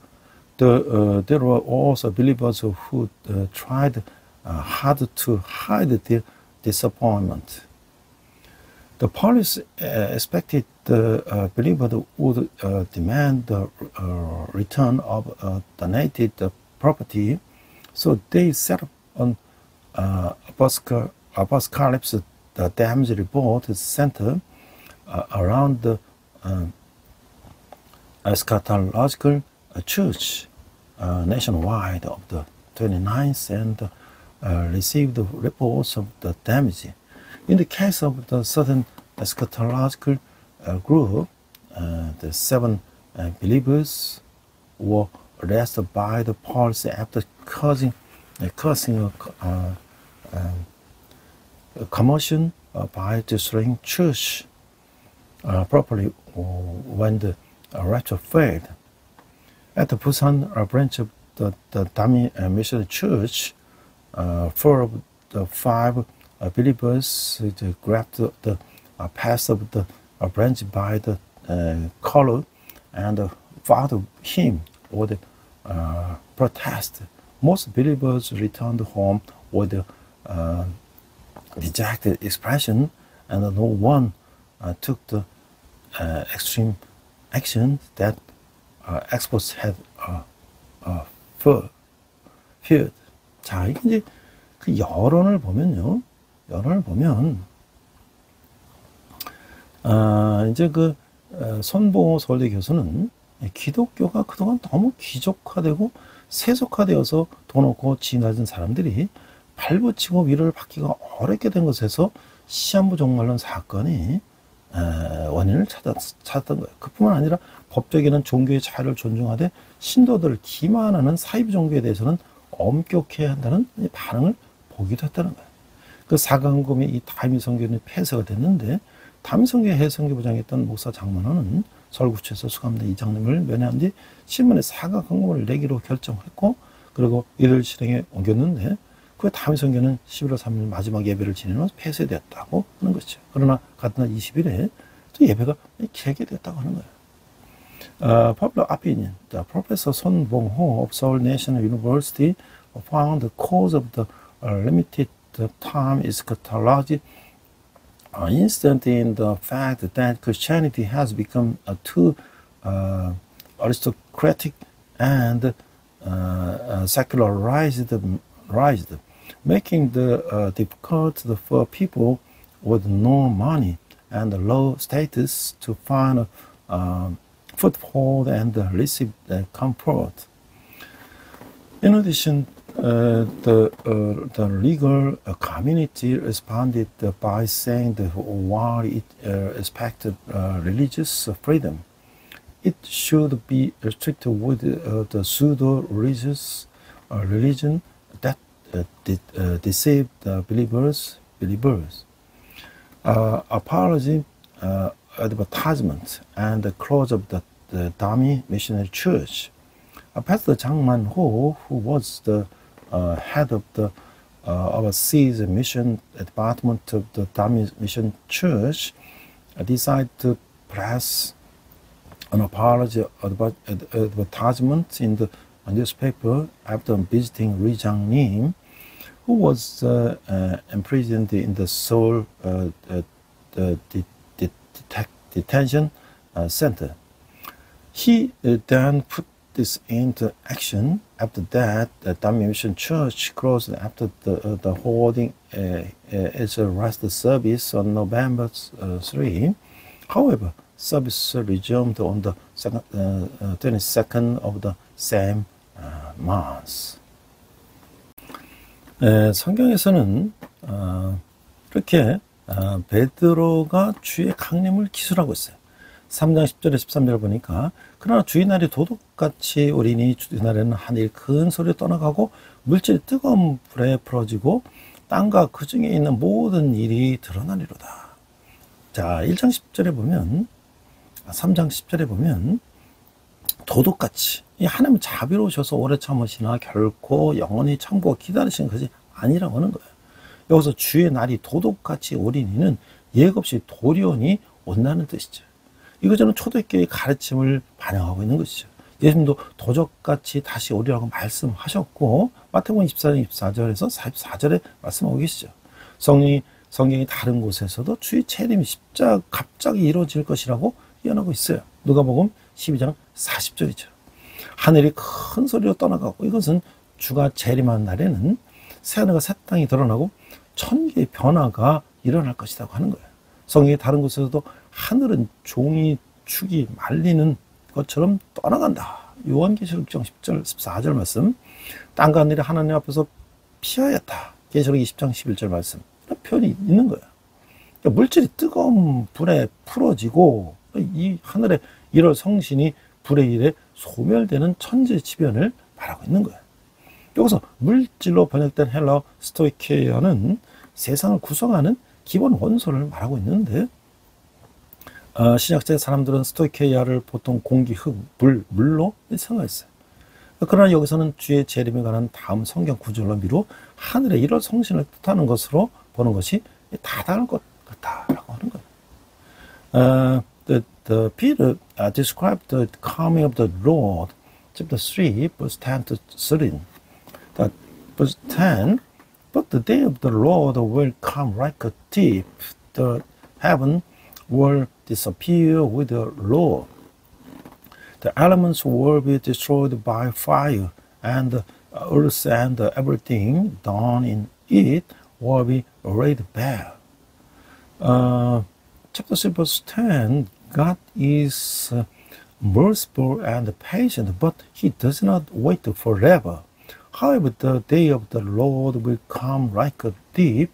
there were also believers who tried hard to hide their disappointment. The police expected the believer would demand the return of donated property, so they set up an apocalypse damage report center around the eschatological church nationwide of the 29th and received reports of the damage. In the case of the Southern Eschatological Group, the 7 believers were arrested by the police after causing a commotion by destroying church properly when the rapture failed. At the Busan branch of the Dami Mission Church, four of the five believers grabbed the path of the branch by the collar and fought him with protest. Most believers returned home with dejected expression, and no one took the extreme action that experts had feared. 자, 이게 이제 그 여론을 보면요. 여론을 보면, 이제 그 손봉호 서울대 교수는 기독교가 그동안 너무 귀족화되고 세속화되어서 돈 없고 지 낮은 사람들이 발붙이고 위로를 받기가 어렵게 된 것에서 시한부 종말론 사건이 원인을 찾았던 거예요. 그뿐만 아니라 법적에는 종교의 자유를 존중하되 신도들을 기만하는 사이비 종교에 대해서는 엄격해야 한다는 반응을 보기도 했다는 거예요. 그 사강금의 이 다미성교는 폐쇄가 됐는데 다미성교 해성교부장했던 목사 장만호는 서울구치소에서 수감된 이장님을 면회한 뒤 신문에 사과금을 내기로 결정했고 그리고 이를 실행에 옮겼는데 그 다미성교는 11월 3일 마지막 예배를 지내면서 폐쇄되었다고 하는 것이죠. 그러나 같은 날 20일에 또 예배가 개개되었다고 하는 거예요. Popular opinion. The Professor Son Bong-ho of Seoul National University found the cause of the limited time eschatology instant in the fact that Christianity has become too aristocratic and secularized, making it difficult for people with no money and low status to find foothold and receive comfort. In addition, the legal community responded by saying that while it respected religious freedom, it should be restricted with the pseudo-religious religion that deceived the believers. Apology, advertisement, and the close of the Dami Missionary Church. Pastor Jang Man-ho, who was the head of the overseas mission department of the Dami Mission Church, decided to press an apology advertisement in the newspaper after visiting Ri Jang-nim, who was imprisoned in the Seoul detention center. He then put this into action. After that, the Dami Mission Church closed after the holding its arrest service on November 3. However, service resumed on the 22nd of the same month. 성경에서는 이렇게 베드로가 주의 강림을 기술하고 있어요. 3장 10절에 13절 보니까 그러나 주의 날이 도둑같이 오리니 주의 날에는 하늘 큰 소리로 떠나가고 물질이 뜨거운 불에 풀어지고 땅과 그 중에 있는 모든 일이 드러나리로다. 자, 1장 10절에 보면 3장 10절에 보면 도둑같이 이 하나님 자비로우셔서 오래 참으시나 결코 영원히 참고 기다리시는 것이 아니라고 하는 거예요. 여기서 주의 날이 도둑같이 오리니는 예급없이 도련이 온다는 뜻이죠. 이것은 초대교회의 가르침을 반영하고 있는 것이죠. 예수님도 도적같이 다시 오리라고 말씀하셨고 마태복음 24장 24절에서 44절에 말씀하고 계시죠. 성경이 다른 곳에서도 주의 재림이 갑자기 이루어질 것이라고 예언하고 있어요. 누가복음 12장 40절이죠. 하늘이 큰 소리로 떠나가고 이것은 주가 재림한 날에는 새하늘과 새 땅이 드러나고 천개의 변화가 일어날 것이라고 하는 거예요. 성경의 다른 곳에서도 하늘은 종이 축이 말리는 것처럼 떠나간다. 요한계시록 6장 10절 14절 말씀. 땅과 하늘이 하나님 앞에서 피하였다. 계시록 20장 11절 말씀. 이런 표현이 있는 거예요. 그러니까 물질이 뜨거운 불에 풀어지고 이 하늘의 1월 성신이 불의 일에 소멸되는 천지지변을 말하고 있는 거예요. 여기서 물질로 번역된 헬라어 스토이케이어는 세상을 구성하는 기본 원소를 말하고 있는데 신약시대 사람들은 스토이케이아를 보통 공기, 흙, 물로 생각했어요. 그러나 여기서는 주의 재림에 관한 다음 성경 구절로 미루 하늘의 1월 성신을 뜻하는 것으로 보는 것이 다당할 것 같다라고 하는 거예요. The Peter described the coming of the Lord, chapter 3, verse 10 to 13. That verse 10, but the day of the Lord will come like a thief. The heaven will disappear with the Lord. The elements will be destroyed by fire, and the earth and everything done in it will be laid bare. Chapter 3, verse 10, God is merciful and patient, but He does not wait forever. However, the day of the Lord will come like a thief,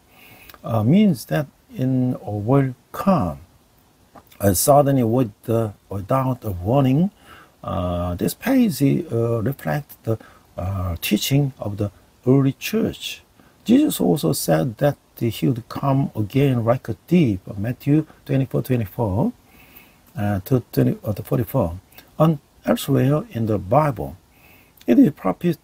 means that in will come suddenly without a warning. This page reflects the teaching of the early church. Jesus also said that He would come again like a thief, Matthew 24:24 to 44. And elsewhere in the Bible, it is prophesied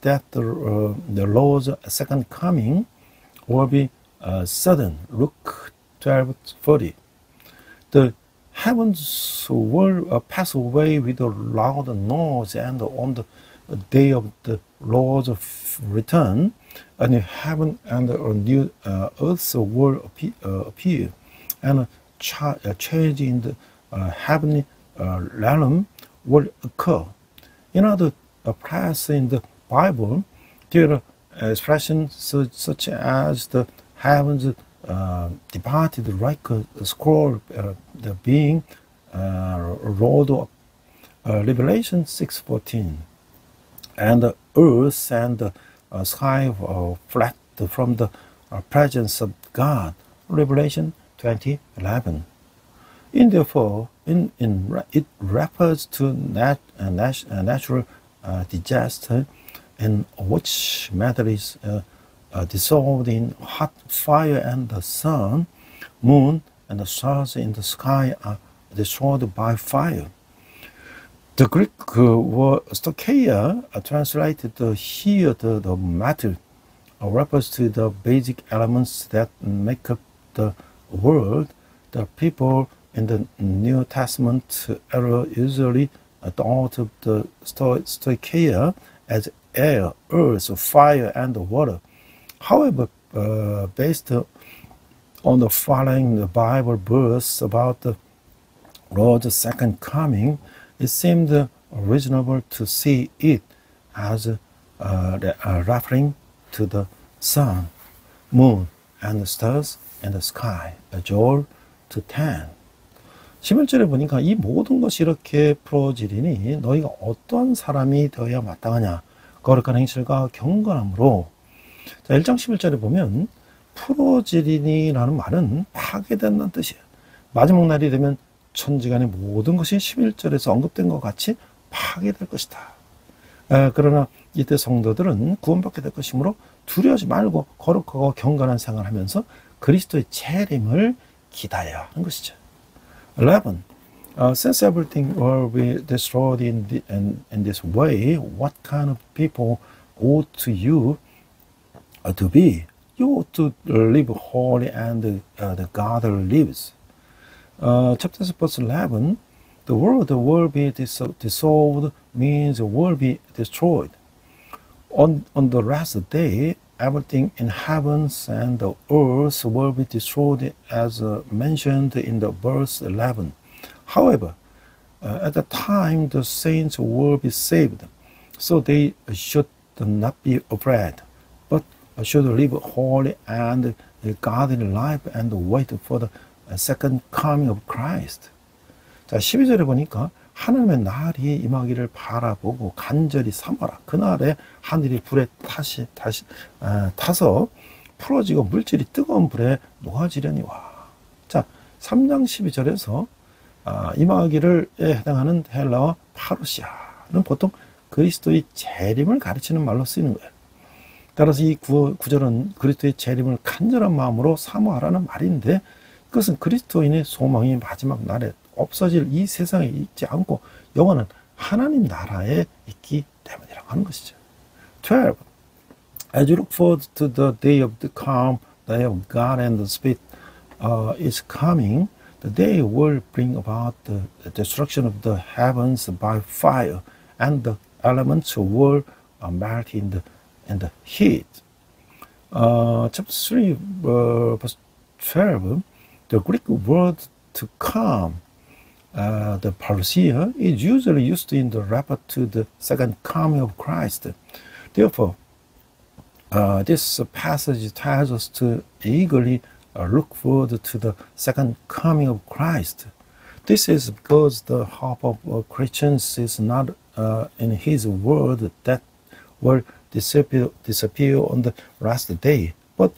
that the Lord's second coming will be sudden, Luke 12:40. The heavens will pass away with a loud noise, and on the day of the Lord's return, a new heaven and a new earth will appear, and a change in the heavenly realm will occur. In other places in the Bible, there are expressions such as the heavens departed like a scroll, the being rolled up, Revelation 6:14, and the earth and the sky fled from the presence of God, Revelation 20:11. Therefore, it refers to natural disaster in which matter is dissolved in hot fire, and the sun, moon, and the stars in the sky are destroyed by fire. The Greek word stoicheia, translated here the matter, refers to the basic elements that make up the world. The people in the New Testament era usually thought of the stoicheia as air, earth, fire, and water. However, based on the following Bible verse about the Lord's second coming, it seemed reasonable to see it as referring to the sun, moon, and the stars in the sky. Joel 2:10. 11절에 보니까 이 모든 것이 이렇게 풀어지리니 너희가 어떠한 사람이 되어야 마땅하냐. 거룩한 행실과 경건함으로. 자, 1장 11절에 보면 풀어지리니라는 말은 파괴된다는 뜻이에요. 마지막 날이 되면 천지간의 모든 것이 11절에서 언급된 것 같이 파괴될 것이다. 그러나 이때 성도들은 구원받게 될 것이므로 두려워하지 말고 거룩하고 경건한 생활하면서 그리스도의 재림을 기다려야 하는 것이죠. 11. Since everything will be destroyed in this way, what kind of people ought you to be? You ought to live holy and the God lives. Chapter 6, verse 11, the world will be dissolved means will be destroyed. On the last day, everything in heavens and the earth will be destroyed as mentioned in the verse 11. However, at the time the saints will be saved, so they should not be afraid, but should live holy and godly life and wait for the second coming of Christ. 자, 12절에 보니까 하나님의 날이 임하기를 바라보고 간절히 삼아라. 그날에 하늘이 불에 타서 풀어지고 물질이 뜨거운 불에 녹아지려니와. 자, 3장 12절에서 임하기를 해당하는 헬라어 파루시아는 보통 그리스도의 재림을 가르치는 말로 쓰이는 거예요. 따라서 이 구절은 그리스도의 재림을 간절한 마음으로 사모하라는 말인데, 그것은 그리스도인의 소망이 마지막 날에 없어질 이 세상에 있지 않고 영원한 하나님 나라에 있기 때문이라고 하는 것이죠. 12. As you look forward to the day of the calm, the day of God and the Spirit is coming, the day will bring about the destruction of the heavens by fire, and the elements will melt in the heat. Chapter 3, verse 12, the Greek word to calm, the parousia, is usually used in the refer to the second coming of Christ. Therefore, this passage tells us to eagerly look forward to the second coming of Christ. This is because the hope of Christians is not in His word that will disappear on the last day, but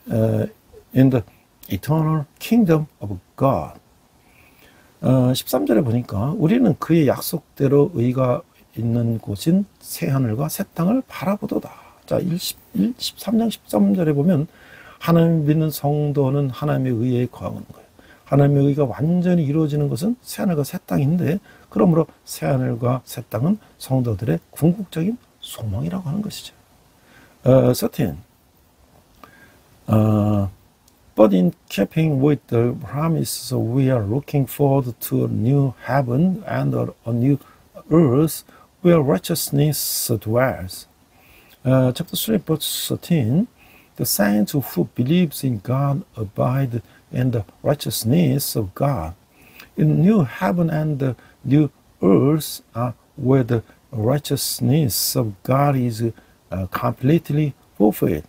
in the eternal kingdom of God. 13절에 보니까 우리는 그의 약속대로 의가 있는 곳인 새하늘과 새 땅을 바라보도다. 자, 13장 13절에 보면 하나님 믿는 성도는 하나님의 의에 거하는 거예요. 하나님의 의가 완전히 이루어지는 것은 새하늘과 새 땅인데, 그러므로 새하늘과 새 땅은 성도들의 궁극적인 소망이라고 하는 것이죠. 13. But in keeping with the promise, we are looking forward to a new heaven and a new earth where righteousness dwells. Chapter 3, verse 13. The saints who believes in God abide in the righteousness of God. In new heaven and the new earth where the righteousness of God is completely fulfilled.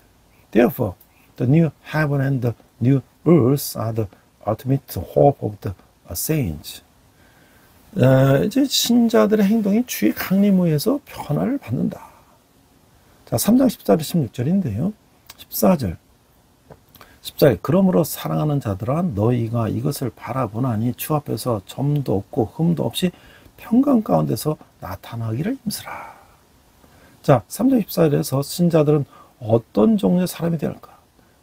Therefore, the new heaven and the new earth are the ultimate hope of the saints. 이제 신자들의 행동이 주의 강림의에서 변화를 받는다. 자, 3장 14절 16절인데요. 14절. 그러므로 사랑하는 자들아, 너희가 이것을 바라보나니 주 앞에서 점도 없고 흠도 없이 평강 가운데서 나타나기를 힘쓰라. 자, 3장 14절에서 신자들은 어떤 종류의 사람이 되는가?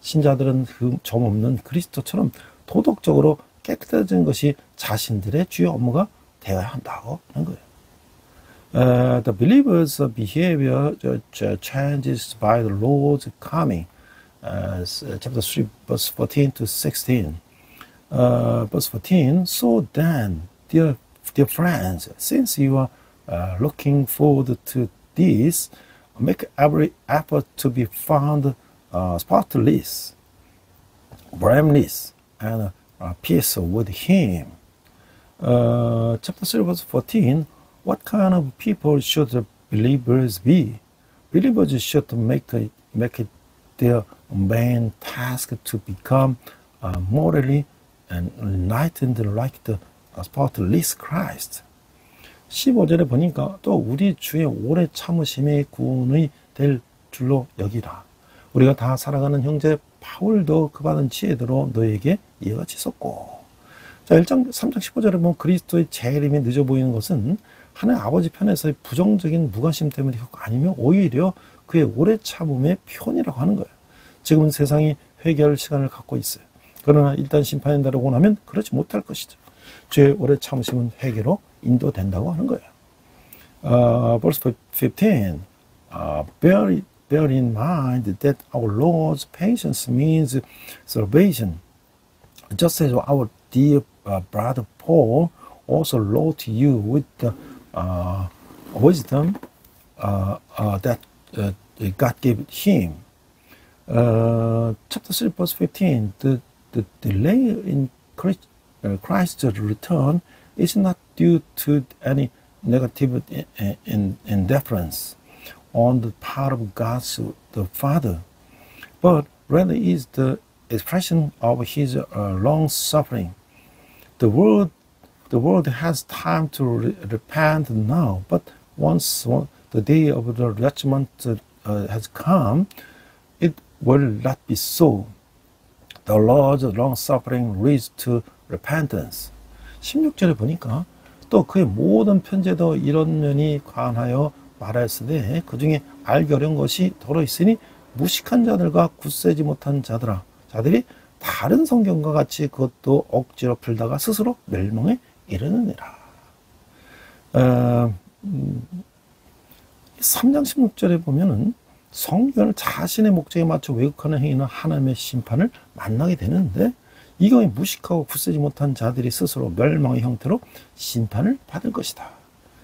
신자들은 점 없는 그리스도처럼 도덕적으로 깨끗해진 것이 자신들의 주요 업무가 되어야 한다고 하는 거예요. The believers' behavior changes by the Lord's coming. Chapter 3, verse 14 to 16. Verse 14, so then, dear friends, since you are looking forward to this, make every effort to be found spotless, blameless, and peace with Him. Chapter 3, verse 14, what kind of people should the believers be? Believers should make it their main task to become morally and enlightened like the spotless Christ. 15절에 보니까 또 우리 주의 오래 참으심의 구원이 될 줄로 여기라. 우리가 다 살아가는 형제 바울도 그 받은 지혜대로 너에게 이같이 썼고. 자, 3장 15절에 보면 그리스도의 재림이 늦어 보이는 것은 하나님 아버지 편에서의 부정적인 무관심 때문이 아니면 오히려 그의 오래 참음의 표현이라고 하는 거예요. 지금은 세상이 회개할 시간을 갖고 있어요. 그러나 일단 심판의 날이 오고 나면 그렇지 못할 것이죠. 주의 오래 참으심은 회개로 인도된다고 하는 거예요. Verse 15. Bear in mind that our Lord's patience means salvation. Just as our dear brother Paul also wrote to you with the wisdom that God gave him. Chapter 3, verse 15. The delay in Christ's return is not due to any negative indifference on the part of God the Father, but rather is the expression of His long suffering. The world has time to repent now, but once the day of the judgment has come, it will not be so. The Lord's long suffering leads to repentance. 16절에 보니까 또 그의 모든 편제도 이런 면이 관하여 말하였으되 그 중에 알기 어려운 것이 더러 있으니 무식한 자들과 굳세지 못한 자들이 다른 성경과 같이 그것도 억지로 풀다가 스스로 멸망에 이르느니라. 3장 16절에 보면은 성경을 자신의 목적에 맞춰 왜곡하는 행위는 하나님의 심판을 만나게 되는데 이 경우에 무식하고 굳세지 못한 자들이 스스로 멸망의 형태로 심판을 받을 것이다.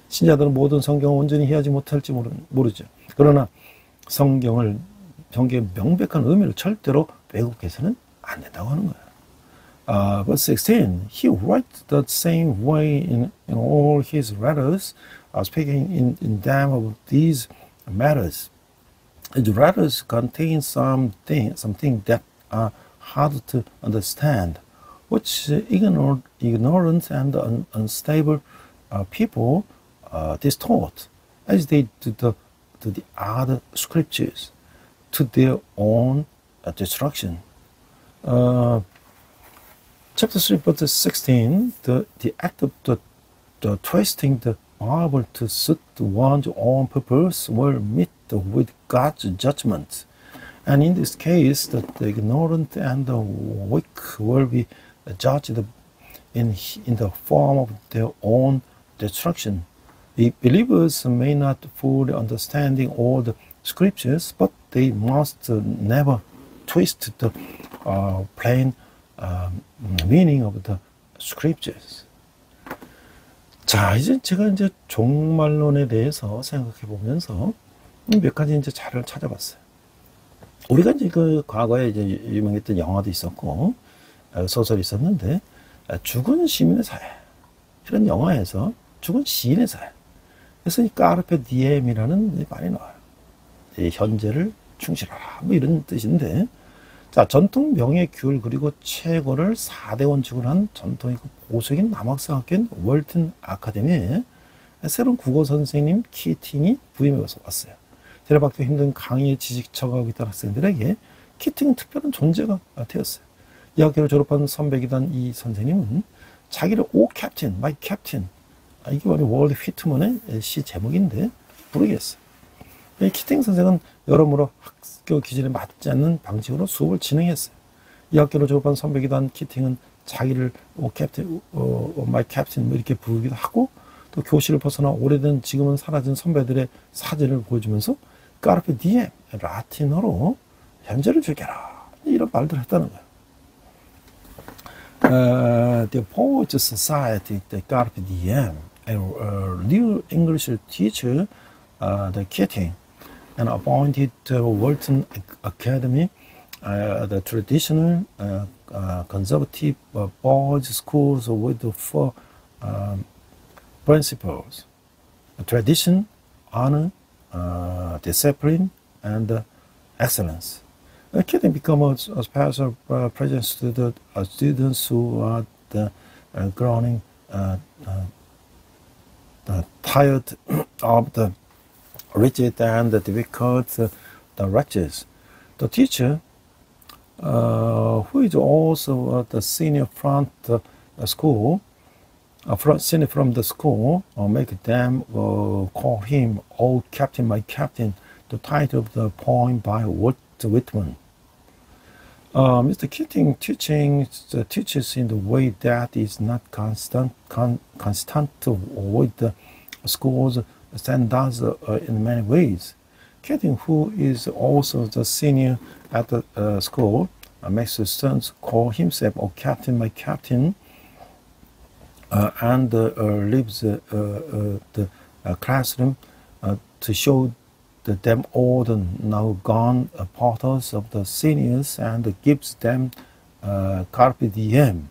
신자들은 모든 성경을 온전히 이해하지 못할지 모르죠. 그러나 성경의 명백한 의미를 절대로 왜곡해서는 안 된다고 하는 거예요. Verse 16, he writes the same way in all his letters, speaking in them of these matters. His letters contain something that are hard to understand, which ignorant and unstable people distort, as they do the other scriptures, to their own destruction. Chapter 3, verse 16, the act of the twisting the Bible to suit one's own purpose will meet with God's judgment. And in this case, the ignorant and the weak will be judged in the form of their own destruction. The believers may not fully understand all the scriptures, but they must never twist the plain meaning of the scriptures. 자, 이제 제가 종말론에 대해서 생각해 보면서 몇 가지 자료를 찾아봤어요. 우리가 그 과거에 유명했던 영화도 있었고 소설이 있었는데 죽은 시민의 사회 이런 영화에서 죽은 시인의 사회 그래서 이 까르페 디엠이라는 말이 나와요. 현재를 충실하라 뭐 이런 뜻인데 자 전통 명예 규율 그리고 최고를 4대 원칙으로 한 전통이고 보수적인 남학생학교인 월튼 아카데미에 새로운 국어 선생님 키팅이 부임해 왔어요. 대략받기 힘든 강의에 지식처가하고 있던 학생들에게 키팅은 특별한 존재가 되었어요. 이 학교를 졸업한 선배이던 이 선생님은 자기를 오 캡틴, 마이 캡틴 이게 바로 월드 휘트먼의 시 제목인데 부르게 했어요. 이 키팅 선생은 여러모로 학교 기준에 맞지 않는 방식으로 수업을 진행했어요. 이 학교를 졸업한 선배이던 키팅은 자기를 오 캡틴, 마이 캡틴 뭐 이렇게 부르기도 하고 또 교실을 벗어나 오래된 지금은 사라진 선배들의 사진을 보여주면서 까르페 디엠, 라틴어로 현재를 즐겨라 이런 말들을 했다는 거예요. The Poets Society, the Carpe Diem, a new English teacher, the Keating, and appointed Walton Academy, the traditional conservative boys' schools with 4 principles: tradition, honor, discipline, and excellence. Keating became a special presence to the students who are growing tired of the rigid and difficult lectures. The teacher, who is also the senior from the school, from the school, make them call him "Oh Captain, my Captain," the title of the poem by Walt Whitman. Mr. Keating teaches in the way that is not consistent with the school's standards in many ways. Keating, who is also the senior at the school, makes the students call himself "Oh Captain, my Captain," and leaves the classroom to show them all the now gone portals of the seniors and gives them Carpe Diem,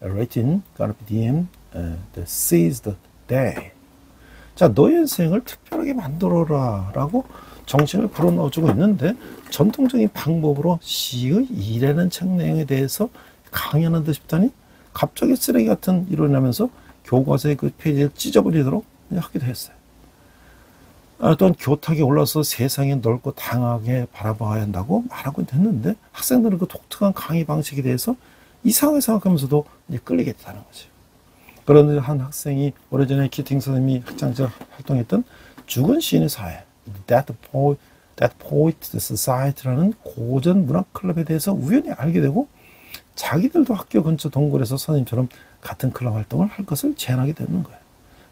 written Carpe Diem, the seize the day. 자, 너의 인생을 특별하게 만들어라 라고 정신을 불어넣어주고 있는데 전통적인 방법으로 시의 일하는 책 내용에 대해서 강연한 듯 싶더니 갑자기 쓰레기 같은 일을 나면서 교과서의 그 페이지를 찢어버리도록 하기도 했어요. 또한 교탁에 올라서 세상에 넓고 다양하게 바라봐야 한다고 말하고 했는데 학생들은 그 독특한 강의 방식에 대해서 이상하게 생각하면서도 이제 끌리게 됐다는 거죠. 그런데 한 학생이 오래전에 키팅 선생님이 학창시절 활동했던 죽은 시인의 사회, That Poet Society라는 고전 문학 클럽에 대해서 우연히 알게 되고 자기들도 학교 근처 동굴에서 선생님처럼 같은 클럽 활동을 할 것을 제안하게 되는 거예요.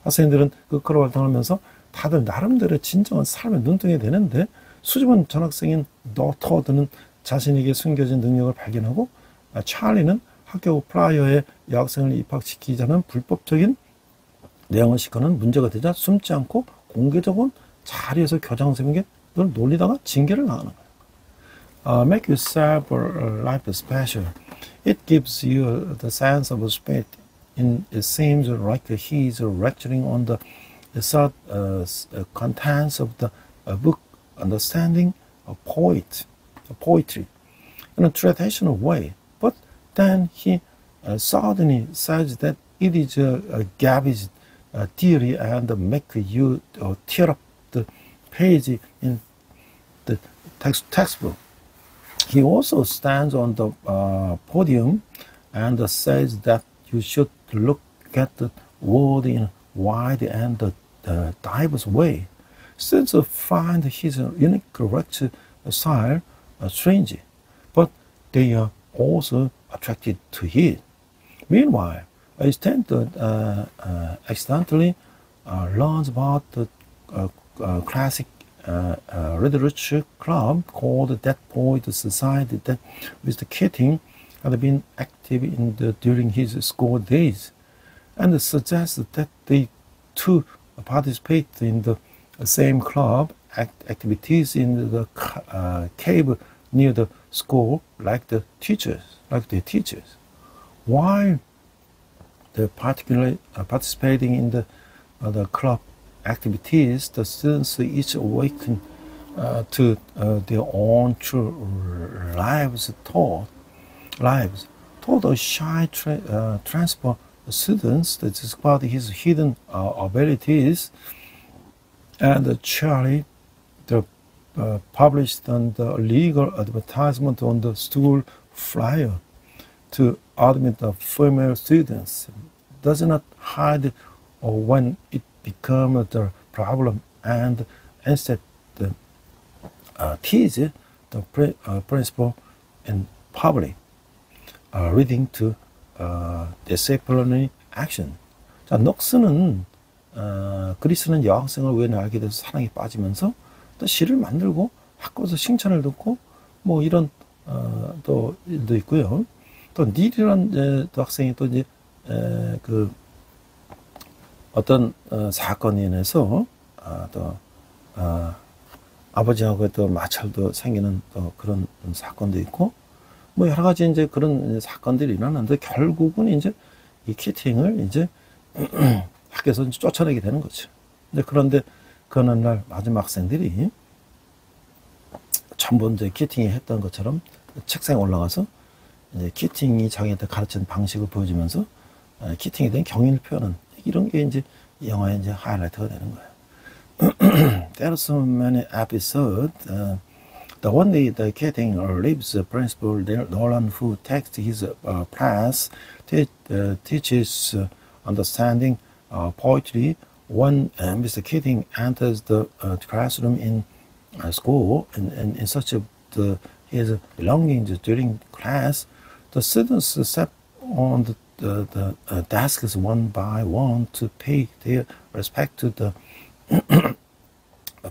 학생들은 그 클럽 활동을 하면서 다들 나름대로 진정한 삶의 눈등이 되는데 수줍은 전학생인 토드는 자신에게 숨겨진 능력을 발견하고 찰리는 학교 플라이어에 여학생을 입학시키자는 불법적인 내용을 시켜는 문제가 되자 숨지 않고 공개적인 자리에서 교장선생님에게 늘 놀리다가 징계를 당하는 거예요. Make yourself life special. It gives you the sense of respect. It seems like he's lecturing on the contents of the book, understanding poetry in a traditional way. But then he suddenly says that it is a garbage theory and make you tear up the page in the textbook. He also stands on the podium and says that you should look at the world in a wide and diverse way. Students find his unique correct style strange, but they are also attracted to it. Meanwhile, a student accidentally learns about the classic literature club called That Poet Society that Mr. Keating had been active in during his school days, and suggests that they too participate in the same club activities in the cave near the school, like their teachers. While they're particularly participating in the club activities, the students each awaken to their own true lives. Taught a shy transport students that discovered his hidden abilities, and Charlie published an legal advertisement on the school flyer to admit the female students. Does not hide when it becomes the problem, and instead tease the principal in public, leading to disciplinary action. 자, 넉스는 그리스는 여학생을 우연히 알게 돼서 사랑에 빠지면서 또 시를 만들고 학교에서 칭찬을 듣고 뭐 이런 또 일도 있고요. 또 닐이라는 또 학생이 또 이제 그 어떤 사건에 인해서 또 아버지하고 또 마찰도 생기는 또 그런 사건도 있고 뭐 여러 가지 이제 그런 사건들이 일어나는데 결국은 이제 이 키팅을 이제 학교에서 이제 쫓아내게 되는 거죠. 그런데 그날 날 마지막 학생들이 전부 이제 키팅이 했던 것처럼 책상에 올라가서 이제 키팅이 자기한테 가르친 방식을 보여주면서 키팅에 대한 경의를 표현하는 이런 게 이제 이 영화의 이제 하이라이트가 되는 거예요. There are so many episodes. The one day the Keating leaves the principal Nolan, who takes his class, teaches understanding poetry. When Mr. Keating enters the classroom in school in search of his belongings during class, the students step on the desks one by one to pay their respect to the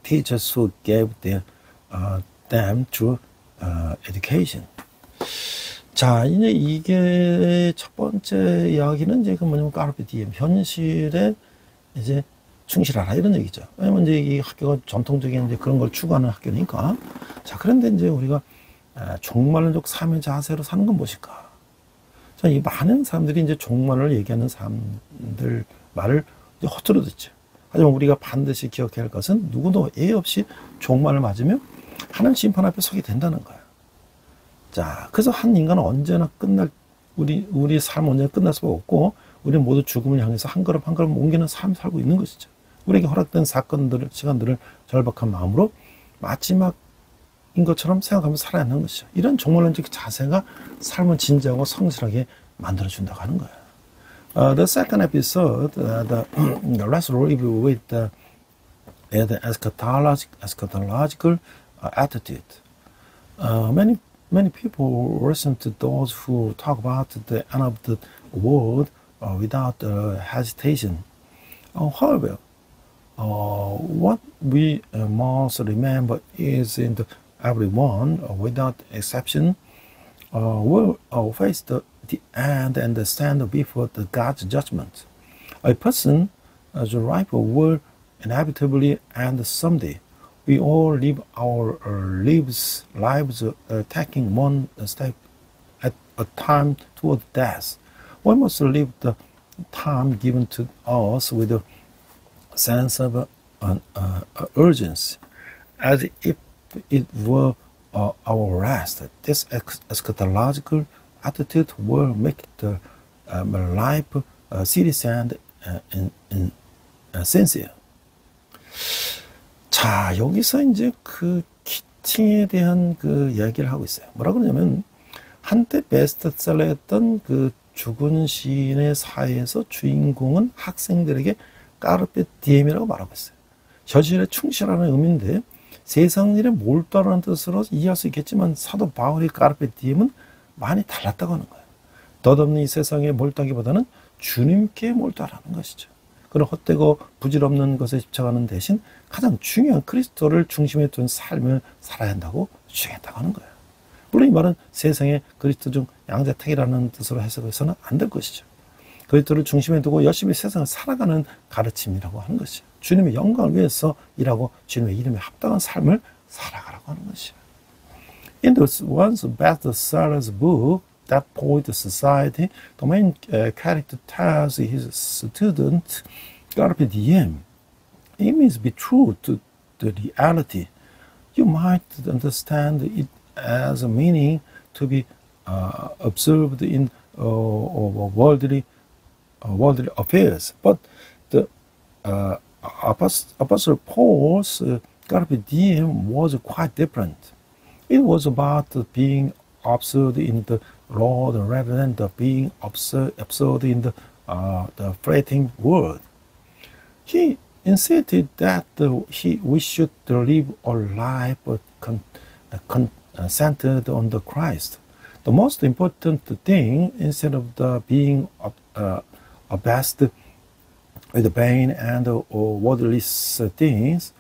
teachers who gave them true education. 자, 이제 이게 첫 번째 이야기는 이제 그 뭐냐면 까르페 디엠, 현실에 이제 충실하라 이런 얘기죠. 왜냐면 이제 이 학교가 전통적인 이제 그런 걸 추구하는 학교니까. 자, 그런데 이제 우리가 종말론적 삶의 자세로 사는 건 무엇일까? 자, 이 많은 사람들이 이제 종말을 얘기하는 사람들 말을 이제 허투루 듣죠. 하지만 우리가 반드시 기억해야 할 것은 누구도 예의 없이 종말을 맞으면 하나님 심판 앞에 서게 된다는 거예요. 자, 그래서 한 인간은 언제나 우리 삶은 언제나 끝날 수가 없고, 우리는 모두 죽음을 향해서 한 걸음 한 걸음 옮기는 삶을 살고 있는 것이죠. 우리에게 허락된 시간들을 절박한 마음으로 마지막인 것처럼 생각하면서 살아야 하는 것이죠. 이런 종말론적 자세가 삶을 진지하고 성실하게 만들어준다고 하는 거예요. The second episode, the last review with the eschatological attitude. Many people listen to those who talk about the end of the world without hesitation. However, what we must remember is in everyone, without exception, will face the end and stand before the God's judgment. A person as a rival will inevitably end someday. We all live our lives taking one step at a time toward death. We must live the time given to us with a sense of urgency, as if it were our rest. This eschatological attitude will make the life serious and sincere. 자, 여기서 이제 그 키팅에 대한 그 이야기를 하고 있어요. 뭐라 그러냐면, 한때 베스트셀러였던 그 죽은 시인의 사회에서 주인공은 학생들에게 까르페 디엠이라고 말하고 있어요. 현실에 충실하는 의미인데, 세상 일에 몰두하라는 뜻으로 이해할 수 있겠지만, 사도 바울의 까르페 디엠은 많이 달랐다고 하는 거예요. 덧없는 이 세상에 몰두하기보다는 주님께 몰두하라는 것이죠. 그런 헛되고 부질없는 것에 집착하는 대신 가장 중요한 그리스도를 중심에 둔 삶을 살아야 한다고 주장했다고 하는 거예요. 물론 이 말은 세상에 그리스도 중 양자택이라는 뜻으로 해석해서는 안 될 것이죠. 그리스도를 중심에 두고 열심히 세상을 살아가는 가르침이라고 하는 것이죠. 주님의 영광을 위해서 일하고 주님의 이름에 합당한 삶을 살아가라고 하는 것이죠. In the once bestseller's book, That Poet Society, the main character tells his student, Carpe diem. It means be true to the reality. You might understand it as a meaning to be observed in worldly affairs, but the Apostle Paul's Carpe diem was quite different. It was about being absorbed in the Lord rather than being absorbed in the fleeting world. He insisted that we should live a life centered on the Christ. The most important thing, instead of being obsessed with pain and worldly things,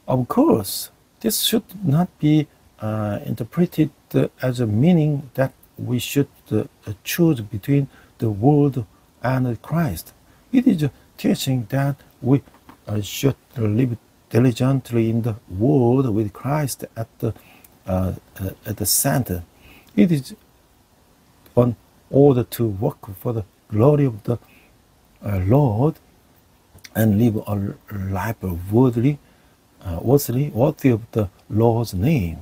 of course, this should not be interpreted as a meaning that we should choose between the world and Christ. It is a teaching that we should live diligently in the world with Christ at the center. It is in order to work for the glory of the Lord and live a life worthy of the Lord's name.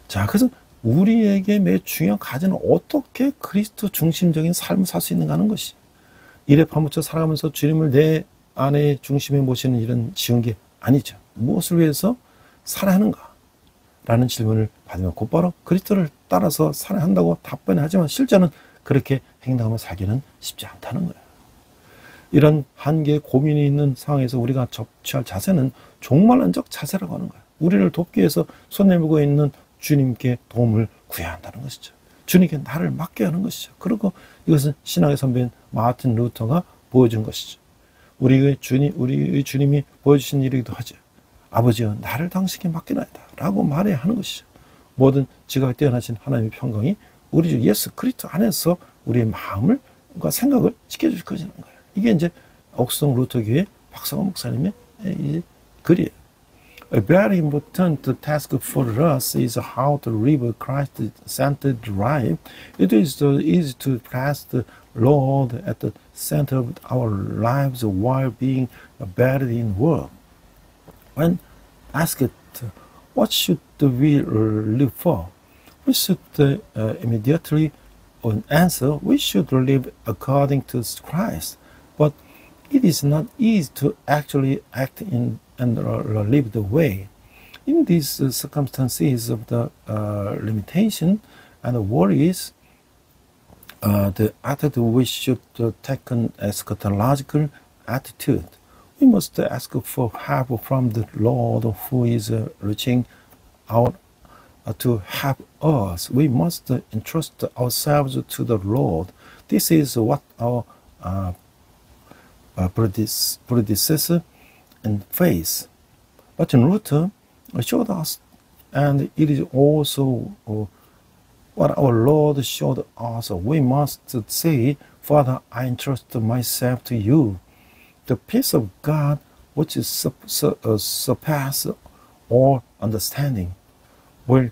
자, 그래서 우리에게 매우 중요한 과제는 어떻게 그리스도 중심적인 삶을 살 수 있는가 하는 것이. 일에 파묻혀 살아가면서 주님을 내 안에 중심에 모시는 일은 쉬운 게 아니죠. 무엇을 위해서 살아야 하는가? 라는 질문을 받으면 곧바로 그리스도를 따라서 살아야 한다고 답변하지만 실제는 그렇게 행동하며 살기는 쉽지 않다는 거예요. 이런 한계의 고민이 있는 상황에서 우리가 취할 자세는 종말론적 자세라고 하는 거예요. 우리를 돕기 위해서 손 내밀고 있는 주님께 도움을 구해야 한다는 것이죠. 주님께 나를 맡겨야 하는 것이죠. 그리고 이것은 신앙의 선배인 마틴 루터가 보여준 것이죠. 우리의 주님이 보여주신 일이기도 하죠. 아버지여 나를 당신께 맡겨놔야다 라고 말해야 하는 것이죠. 모든 지각이 뛰어나신 하나님의 평강이 우리 주 예수 그리스도 안에서 우리의 마음과 생각을 지켜줄 것이라는 거예요. 이게 이제 옥성 루터교회 박상호 목사님의 이 글이에요. A very important task for us is how to live a Christ-centered life. It is easy to place the Lord at the center of our lives while being buried in work. When asked, what should we live for? We should immediately answer, we should live according to Christ. But it is not easy to actually act in and live the way. In these circumstances of the limitation and worries, the attitude we should take an eschatological attitude. We must ask for help from the Lord who is reaching out to help us. We must entrust ourselves to the Lord. This is what our predecessor in faith, but in Luther showed us, and it is also what our Lord showed us. We must say, Father, I entrust myself to you. The peace of God, which is surpasses all understanding, will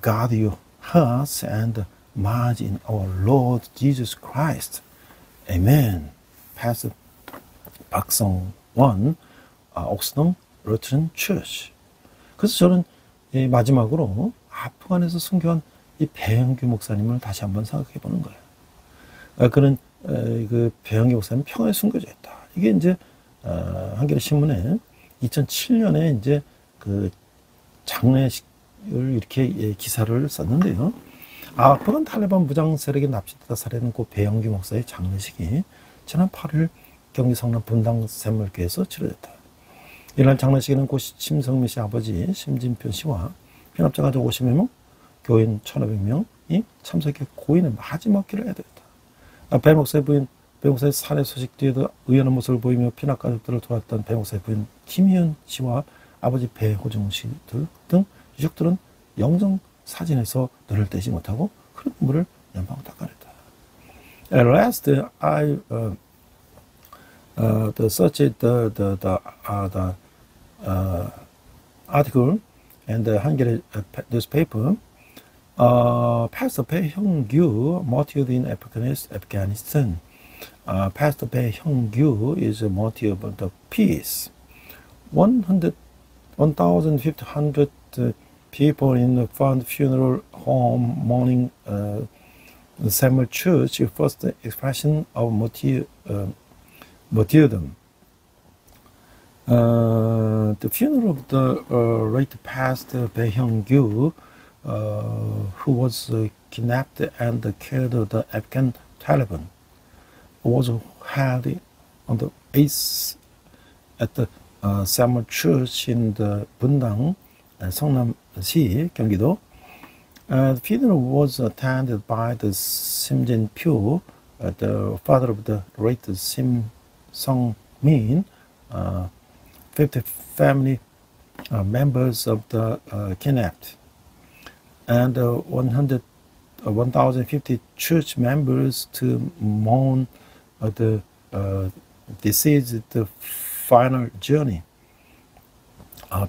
guard your hearts and minds in our Lord Jesus Christ. Amen. Pastor 박성원, 옥스동 루트런 처치. 그래서 저는 마지막으로 아프간에서 순교한 이 배영규 목사님을 다시 한번 생각해 보는 거예요. 그는 그 배영규 목사님 평화에 순교자였다. 이게 이제 한겨레 신문에 2007년에 이제 그 장례식을 이렇게 기사를 썼는데요. 아프간 탈레반 무장 세력에 납치되다 살해된 고 배영규 목사의 장례식이 지난 8일 경기 성남 분당 샘물교에서 치러졌다. 이날 장례식에는 고 심성미 씨 아버지 심진표 씨와 피납자 가족 50여 명, 교인 1,500명이 참석해 고인의 마지막 길을 애도했다. 배 목사의 부인, 배 목사의 살해 소식 뒤에도 의연한 모습을 보이며 피납 가족들을 도왔던 배 목사의 부인 김희연 씨와 아버지 배호중 씨 등 유족들은 영정 사진에서 눈을 떼지 못하고 큰 눈물을 연방 닦아냈다. At last, I searched the article in the Hungary newspaper. Pastor Bae Hyung-gyu martyred in Afghanistan. Pastor Bae Hyung-gyu is a martyr of the peace. 1,500 people in the funeral home mourning the Samuel Church, first expression of martyrdom. The funeral of the late Pastor Bae Hyung-gyu, who was kidnapped and killed the Afghan Taliban, was held on the 8th at the Samuel Church in the Bundang, 성남시, 경기도. The funeral was attended by the Sim Jin-pyo, the father of the late Sim Sung-min, 50 family members of the kidnapped, and 1,050 church members to mourn the deceased final journey.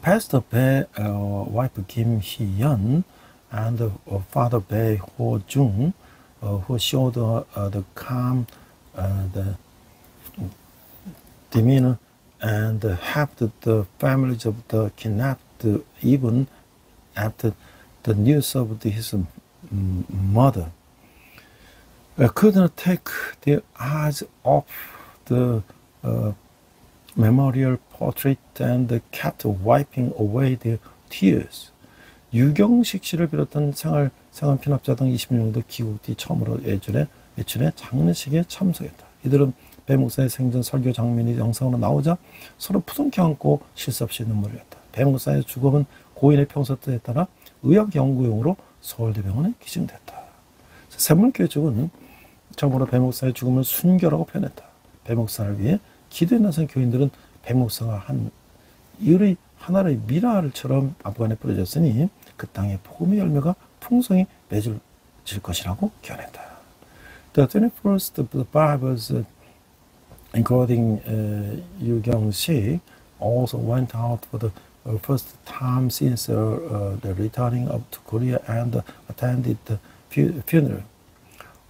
Pastor Bae, wife Kim Hee-yeon, and Father Bae Ho-jung, who showed the calm, the demeanor, and helped the families of the kidnapped even after the news of his mother. Could not take their eyes off the memorial portrait and kept wiping away their tears. 유경식 씨를 비롯한 생활 피납자 등 20명 정도 귀국 뒤 처음으로 예춘의 장례식에 참석했다. 이들은 배 목사의 생전 설교 장면이 영상으로 나오자 서로 푸둥켜 안고 쉴 수 없이 눈물을 흘렸다. 배 목사의 죽음은 고인의 평소 뜻에 따라 의학 연구용으로 서울대병원에 기증됐다. 샘물교회 측은 처음으로 배 목사의 죽음을 순교라고 표현했다. 배 목사를 위해 기도에 나선 교인들은 배 목사가 한 이의 하나의 미랄처럼 아프간에 뿌려졌으니 그 땅에 복음의 열매가 풍성히 맺을 것이라고 기원했다. The 21st of the Bibles, including Yu Kyung-sik, also went out for the first time since the returning of to Korea and attended the funeral.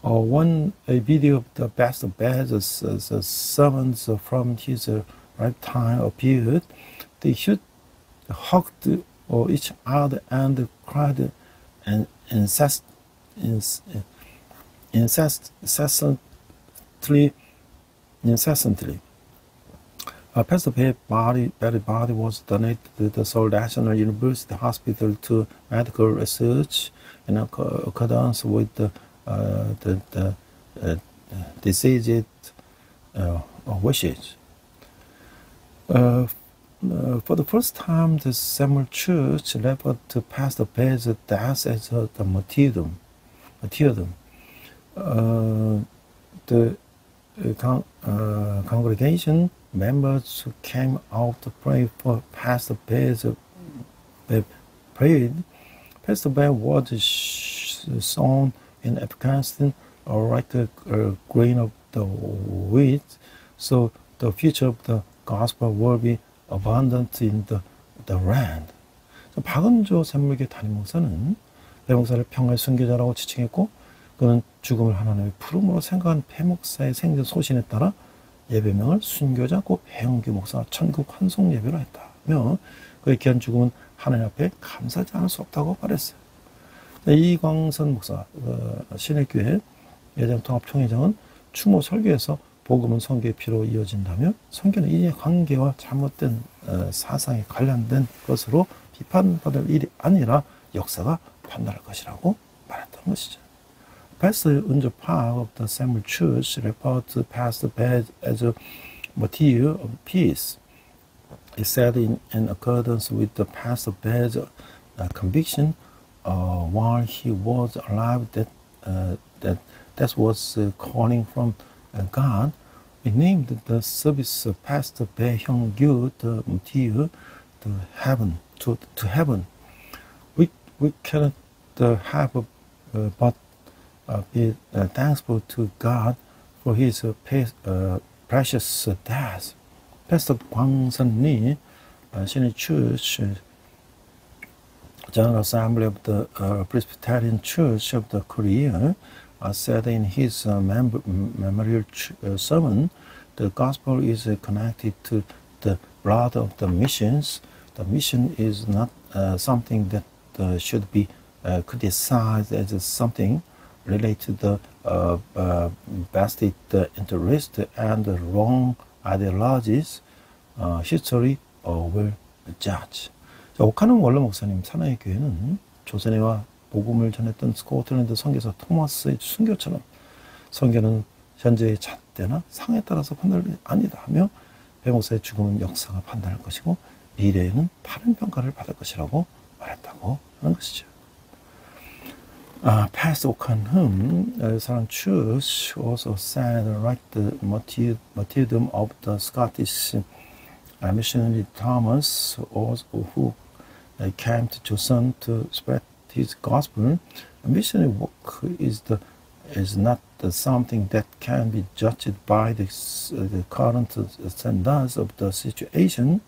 A video of the Pastor Bae's sermons from his lifetime appeared. They hugged each other and cried incessantly. Pastor Bae's body was donated to the Seoul National University Hospital to medical research in accordance with the deceased wishes. For the first time, the Samuel Church referred to Pastor Bae's death as the martyrdom. The congregation members who came out to pray for Pastor Bear's parade. Pastor Bear was sown in Afghanistan, like the grain of the wheat, so the future of the gospel will be abundant in the land. 박은조 샘물교 담임 목사는 배 목사를 평화의 순교자라고 지칭했고, 그는 죽음을 하나님의 푸름으로 생각한 배 목사의 생전 소신에 따라 예배명을 순교자 곧 배용규 목사가 천국 환송 예배로 했다며, 그의 귀한 죽음은 하나님 앞에 감사하지 않을 수 없다고 말했어요. 이광선 목사, 신일교회 예장통합총회장은 추모 설교에서 복음은 선교의 피로 이어진다며, 선교는 인의 관계와 잘못된 사상에 관련된 것으로 비판받을 일이 아니라 역사가 판단할 것이라고 말했던 것이죠. Pastor Unjo Park of the Samuel Church referred to Pastor Bear as a martyr of peace. He said in accordance with the Pastor Bear's conviction while he was alive that was calling from God. We named the service Pastor Bear Hyung-gyu, the martyr, to heaven. We cannot have but be thankful to God for His precious death. Pastor Kwang-sun Lee, Shinny Church, General Assembly of the Presbyterian Church of the Korea, said in his memorial sermon, the gospel is connected to the blood of the missions. The mission is not something that should be criticized as something related to the vested interest and wrong ideologies. History will judge. 오카는 원로 목사님 사나이 교회는 조선에와 복음을 전했던 스코틀랜드 선교사 토마스의 순교처럼 선교는 현재의 잣대나 상에 따라서 판단이 아니다 하며, 배 목사의 죽음은 역사가 판단할 것이고 미래에는 다른 평가를 받을 것이라고 말했다고 하는 것이죠. Pastor Oakham, Saran Church, also said, like the martyrdom of the Scottish missionary Thomas, who came to Joseon to spread his gospel. Missionary work is not something that can be judged by the current standards of the situation,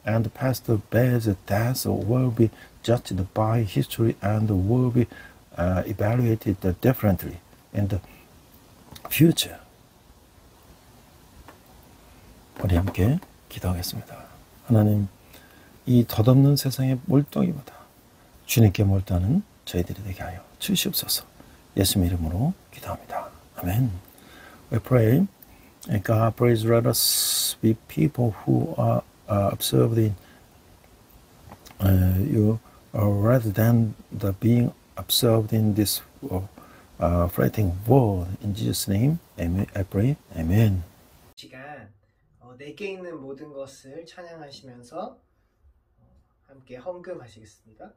and Pastor Bear's death will be judged by history and will be evaluated differently in the future. 우리 함께 기도하겠습니다. 하나님, 이 덧없는 세상의 몰두하기보다 주님께 몰두하는 저희들이 되게 하여 주시옵소서. 예수님 이름으로 기도합니다. 아멘. We pray, and God please let us be people who are observing you rather than the being observed in this fretting world. In Jesus' name, amen. I pray, amen. 시간 내게 있는 모든 것을 찬양하시면서 함께 헌금하시겠습니다.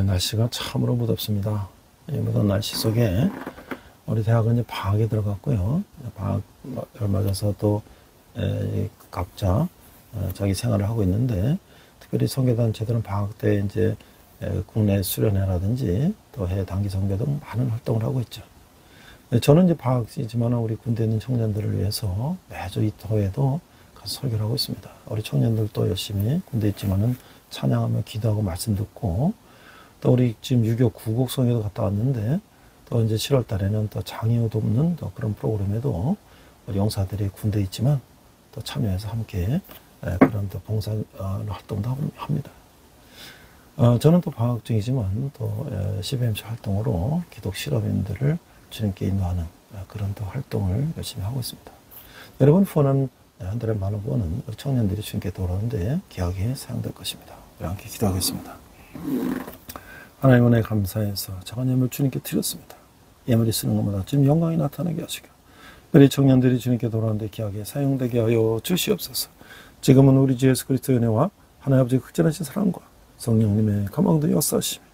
날씨가 참으로 무덥습니다. 이 무더운 날씨 속에 우리 대학은 이제 방학에 들어갔고요. 방학을 맞아서 또 각자 자기 생활을 하고 있는데, 특별히 선교단체들은 방학 때 이제 국내 수련회라든지 또 해외 단기 선교 등 많은 활동을 하고 있죠. 저는 이제 방학이지만 우리 군대에 있는 청년들을 위해서 매주 이 토에도 가서 설교를 하고 있습니다. 우리 청년들도 열심히 군대에 있지만은 찬양하며 기도하고 말씀 듣고, 또 우리 지금 6.25 구곡성에도 갔다 왔는데, 또 이제 7월 달에는 또 장애우 돕는 또 그런 프로그램에도 우리 용사들이 군대에 있지만 또 참여해서 함께 그런 또 봉사 활동도 합니다. 저는 또 방학 중이지만 또 CBMC 활동으로 기독 실업인들을 주님께 인도하는 그런 또 활동을 열심히 하고 있습니다. 여러분 후원은 한 달에 10,000원은 우리 청년들이 주님께 돌아오는데 귀하게 사용될 것입니다. 우리 함께 기도하겠습니다. 하나님 은혜 감사해서 작은 예물 주님께 드렸습니다. 예물이 쓰는 것보다 주님 영광이 나타나게 하시고 우리 청년들이 주님께 돌아오는데 귀하게 사용되게 하여 주시옵소서. 지금은 우리 주 예수 그리스도의 은혜와 하나님 아버지의 극진하신 사랑과 성령님의 감화도 역사하시며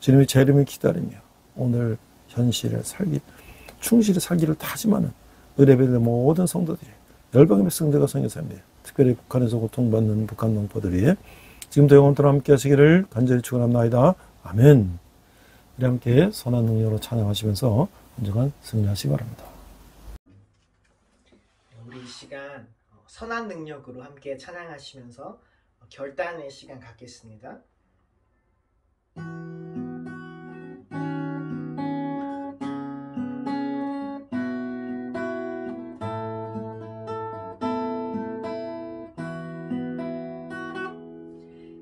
주님의 재림을 기다리며 오늘 현실을 충실히 살기를 다짐하는 의뢰배들 모든 성도들이 열방의 백성들과 성교사님들, 특별히 북한에서 고통받는 북한 동포들이 지금도 영원토록 함께 하시기를 간절히 축원합니다. 아멘. 우리 함께 선한 능력으로 찬양하시면서 언젠간 승리하시기 바랍니다. 우리 이 시간 선한 능력으로 함께 찬양하시면서 결단의 시간 갖겠습니다.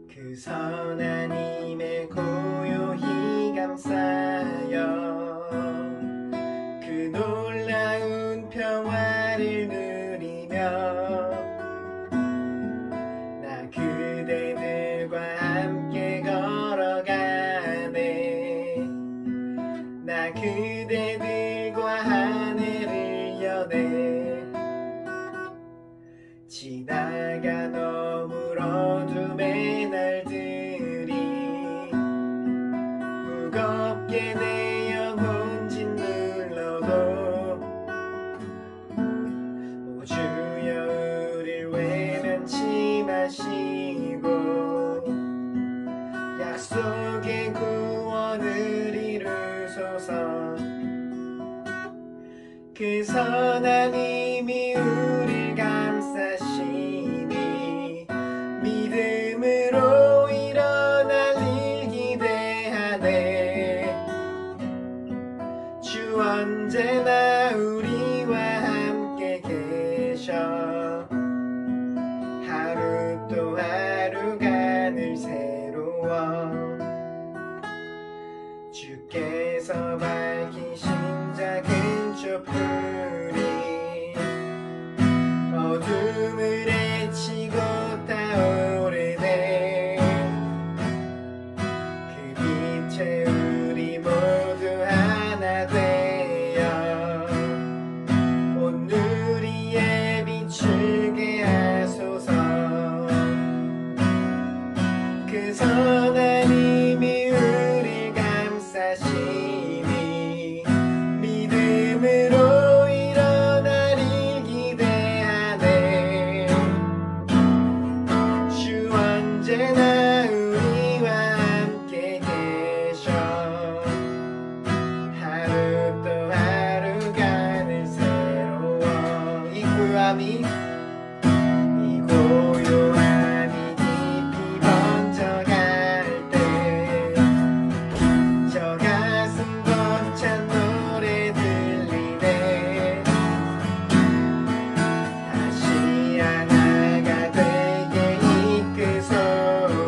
그 선한 힘에 고요히 감싸여 그 놀라운 평화를 누리며 나 그대들과 함께 걸어가네. 나 그대들과 하늘을 여네. 지나가 너무 어둠의 날들이 무겁게 내 영혼 짓눌러도 오 주여 우릴 외면치 마시고 약속의 구원을 이루소서. 그 선한 힘이 우릴 감싸시니 믿음으로 일어날 일 기대하네. 주 언제나 우리와 함께 계셔. 하루 또 하루가 늘 새로워. 주께서 밝히신 작은 촛불이 어둠을 헤치고 타오르네. 그 빛에 우리 모두 하나 되어 온 누리에 비추게 하소서. 그 선한 힘이 우릴 감싸시니 믿음으로 일어날 일 기대하네. 주 언제나 우리와 함께 계셔. 하루 또 하루가 늘 새로워. 이 고요함이 깊이 번져갈 때 저 가슴 벅찬 노래 들리네. 다시 하나가 되게 이끄소서.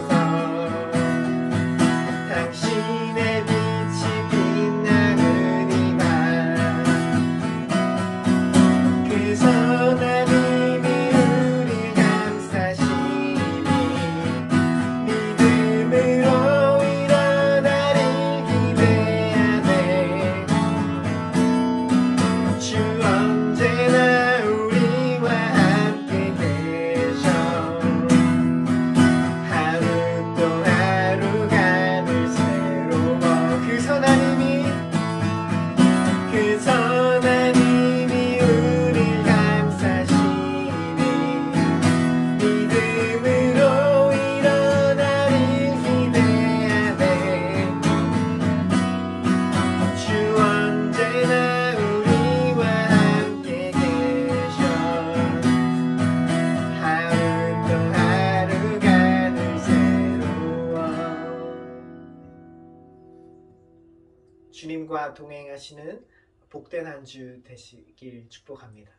주님과 동행하시는 복된 한 주 되시길 축복합니다.